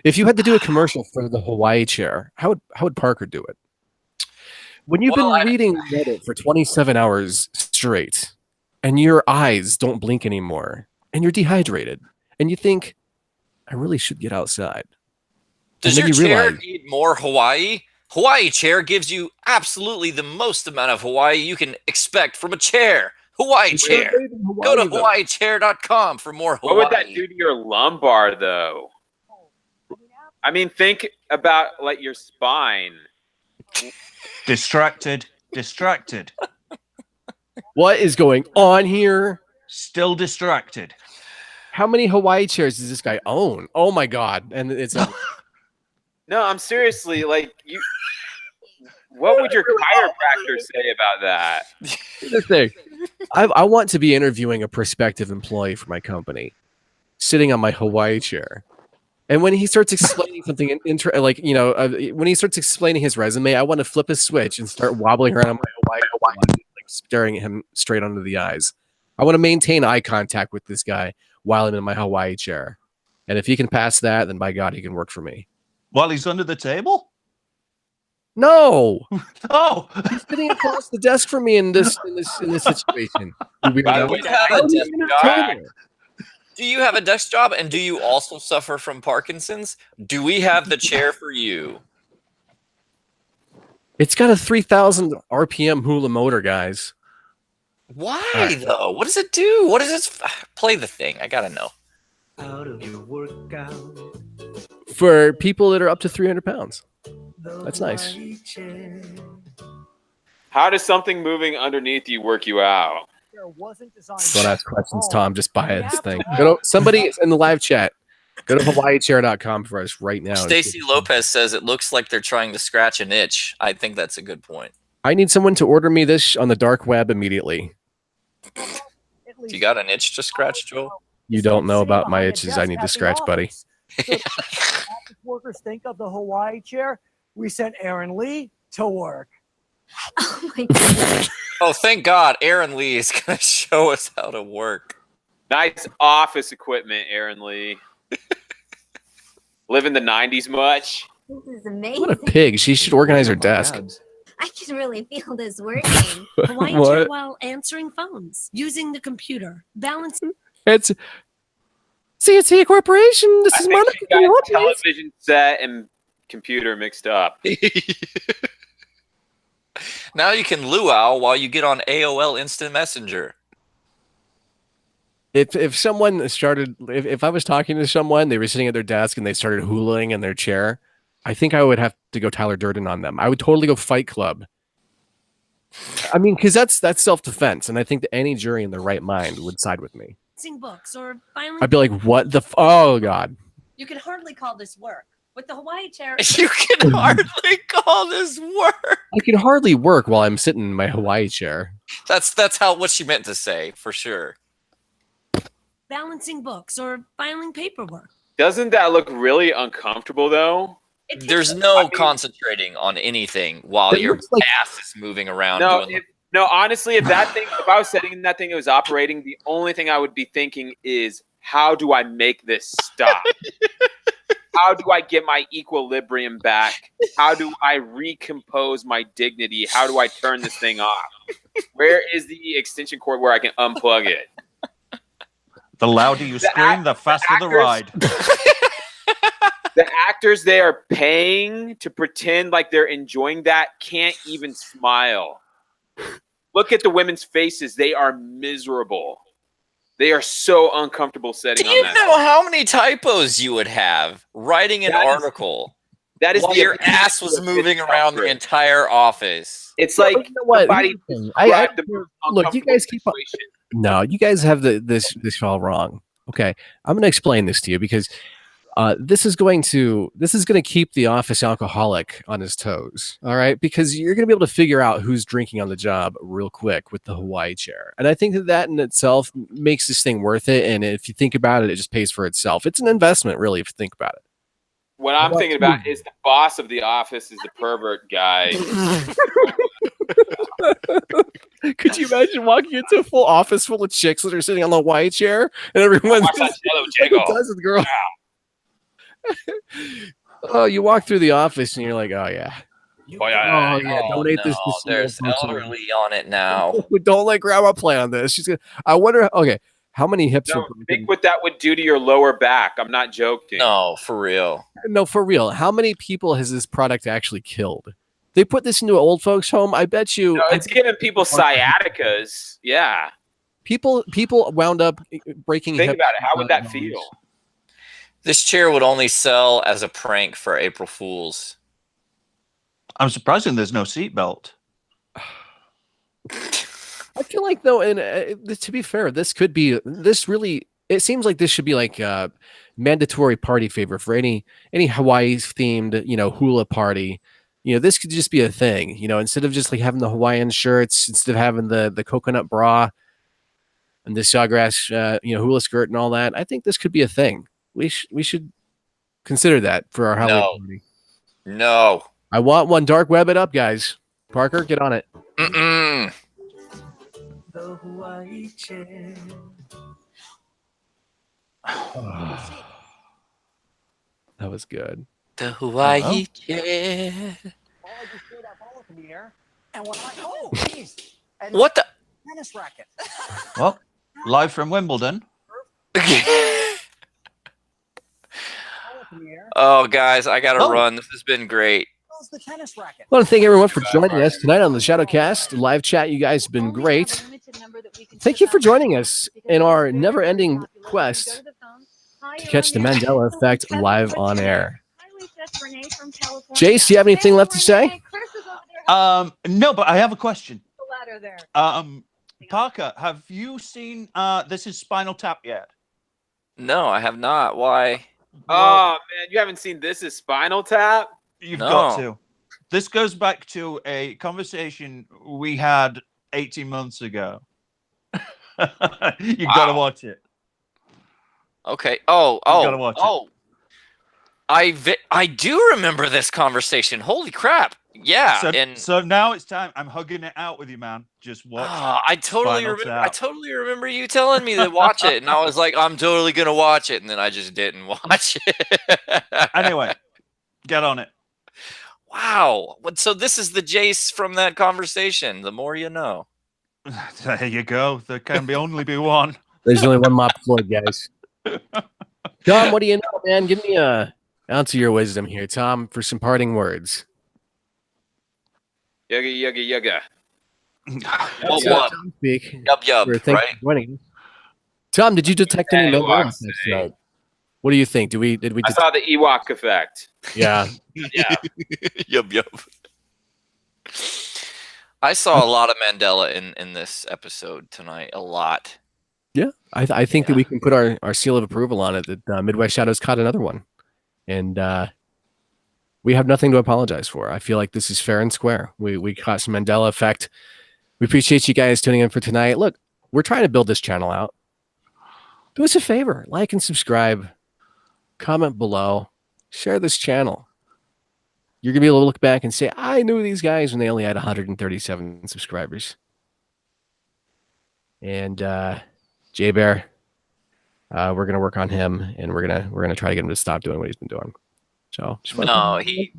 if you had to do a commercial for the Hawaii chair, how would Parker do it? When you've been reading Reddit for 27 hours straight, and your eyes don't blink anymore, and you're dehydrated, and you think, I really should get outside. Does your chair need more Hawaii? Hawaii chair gives you absolutely the most amount of Hawaii you can expect from a chair. Hawaii chair. Go to hawaiichair.com for more Hawaii. What would that do to your lumbar, though? I mean, think about your spine. Distracted. What is going on here? Still distracted. How many Hawaii chairs does this guy own? Oh my God! And it's no, I'm seriously you. What would your chiropractor say about that? Here's the thing. I want to be interviewing a prospective employee for my company, sitting on my Hawaii chair. And when he starts explaining something, when he starts explaining his resume, I want to flip a switch and start wobbling around on my Hawaii, staring at him straight under the eyes. I want to maintain eye contact with this guy while I'm in my Hawaii chair. And if he can pass that, then by God, he can work for me. While he's under the table? No. Oh, he's sitting across the desk from me in this situation. Do you have a desk job, and do you also suffer from Parkinson's? Do we have the chair for you? It's got a 3,000 RPM hula motor, guys. Why though? What does it do? What does it play the thing? I gotta know. Out of your workout. For people that are up to 300 pounds. That's nice. How does something moving underneath you work you out? Don't ask questions, Tom. Just buy this thing. Somebody in the live chat. Go to hawaiichair.com for us right now. Stacy Lopez says it looks like they're trying to scratch an itch. I think that's a good point. I need someone to order me this on the dark web immediately. You got an itch to scratch, Joel? You don't know about my itches I need to scratch, buddy. Workers think of the Hawaii chair. We sent Aaron Lee to work. Oh my God. Oh, thank God. Aaron Lee is going to show us how to work. Nice office equipment, Aaron Lee. Live in the 90s much? This is amazing. What a pig. She should organize her desk. I can really feel this working. Hawaii What? chair while answering phones, using the computer, balancing. It's CNC Corporation. This I is think Monica. she Can you got help, please? television set and computer mixed up. Now you can luau while you get on AOL Instant Messenger. If someone started, if I was talking to someone, they were sitting at their desk and they started hulaing in their chair, I think I would have to go Tyler Durden on them. I would totally go Fight Club. I mean, because that's self-defense, and I think that any jury in their right mind would side with me. Books or filing. I'd be like, "What the? Oh God!" You can hardly call this work. With the Hawaii chair, You can hardly call this work. I can hardly work while I'm sitting in my Hawaii chair. That's what she meant to say, for sure. Balancing books or filing paperwork. Doesn't that look really uncomfortable though? There's no concentrating on anything while It your looks like- ass is moving around. No, doing no. Honestly, if I was sitting in that thing, it was operating. The only thing I would be thinking is, how do I make this stop? How do I get my equilibrium back? How do I recompose my dignity? How do I turn this thing off? Where is the extension cord where I can unplug it? The louder you scream, the faster the ride. The actors they are paying to pretend like they're enjoying that can't even smile. Look at the women's faces. They are miserable. They are so uncomfortable sitting Do on you that. know how many typos you would have writing an That is- article That is while the your ass was moving around the entire office? It's like You know what? somebody Here's the thing. described the most Look, you guys keep on. situation. No, you guys have this all wrong. Okay, I'm going to explain this to you because this is going to keep the office alcoholic on his toes. All right, because you're going to be able to figure out who's drinking on the job real quick with the Hawaii chair, and I think that in itself makes this thing worth it. And if you think about it, it just pays for itself. It's an investment, really, if you think about it. What I'm thinking about is the boss of the office is the pervert guy. Could you imagine walking into a full office full of chicks that are sitting on the Hawaii chair and everyone's Watch that just jello like jiggle. a dozen girls? Oh, you walk through the office and you're like, oh yeah. Oh yeah. Oh yeah, donate this to There's single folks. elderly on it now. Don't let grandma play on this. She's gonna. I wonder. Okay, how many hips are No, broken? think what that would do to your lower back. I'm not joking. No, for real. No, for real. How many people has this product actually killed? They put this into an old folks' home. I bet you. No, it's giving people sciaticas. Yeah. People wound up breaking. Think hips about it. How would that and feel? This chair would only sell as a prank for April Fools. I'm surprised there's no seatbelt. I feel like though, and to be fair, this could be this really. It seems like this should be like a mandatory party favor for any Hawaii themed hula party. This could just be a thing. Instead of just like having the Hawaiian shirts, instead of having the coconut bra and the sawgrass hula skirt and all that, I think this could be a thing. We should consider that for our Halloween party. No. I want one. Dark web it up, guys. Parker, get on it. Mm-mm. The Hawaii chair. That was good. The Hawaii chair. Oh, I just threw that ball up in the air. And what? Oh, geez. And What the? tennis racket. Well, live from Wimbledon. Oh, guys, I gotta run. This has been great. How's the tennis racket? I want to thank everyone for joining us tonight on the Shadowcast live chat. You guys have been great. Thank you for joining us in our never-ending quest to catch the Mandela Effect live on air. Jace, do you have anything left to say? No, but I have a question. ladder there. Parker, have you seen This Is Spinal Tap yet? No, I have not. Why? Oh man, you haven't seen This Is Spinal Tap? You've got to. This goes back to a conversation we had 18 months ago. You gotta watch it. Okay. gotta watch it. I do remember this conversation. Holy crap! Yeah. So now it's time. I'm hugging it out with you, man. Just watch. I totally Spinal remember. Tap. I totally remember you telling me to watch it, and I was like, I'm totally gonna watch it, and then I just didn't watch it. Anyway, get on it. Wow. So this is the Jace from that conversation. The more you know. There you go. There can only be one. There's only one Mop Floyd, guys. Tom, what do you know, man? Give me a ounce of your wisdom here, Tom, for some parting words. Yugga. What? Speak. Yub, Thanks right? for joining. Tom, did you detect any Mandela Ewoks, effects tonight? What do you think? Did we? I saw the Ewok effect. Yeah. Yeah. Yup. I saw a lot of Mandela in this episode tonight. A lot. Yeah, I think that we can put our seal of approval on it that Midwest Shadows caught another one. And we have nothing to apologize for. I feel like this is fair and square. We caught some Mandela effect. We appreciate you guys tuning in for tonight. Look, we're trying to build this channel out. Do us a favor, like and subscribe, comment below, share this channel. You're going to be able to look back and say, I knew these guys when they only had 137 subscribers. And Jay Bear, we're going to work on him, and we're gonna try to get him to stop doing what he's been doing. So No, he's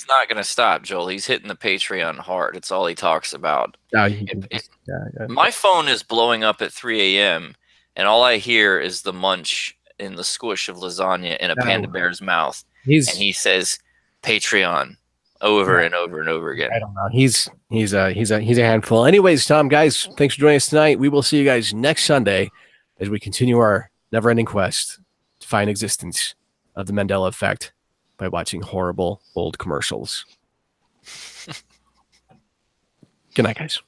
not going to stop, Joel. He's hitting the Patreon hard. It's all he talks about. My phone is blowing up at 3 a.m., and all I hear is the munch and the squish of lasagna in a panda bear's mouth. And he says Patreon over and over and over again. I don't know. He's a handful. Anyways, Tom, guys, thanks for joining us tonight. We will see you guys next Sunday as we continue our never-ending quest to find existence of the Mandela Effect by watching horrible old commercials. Good night, guys.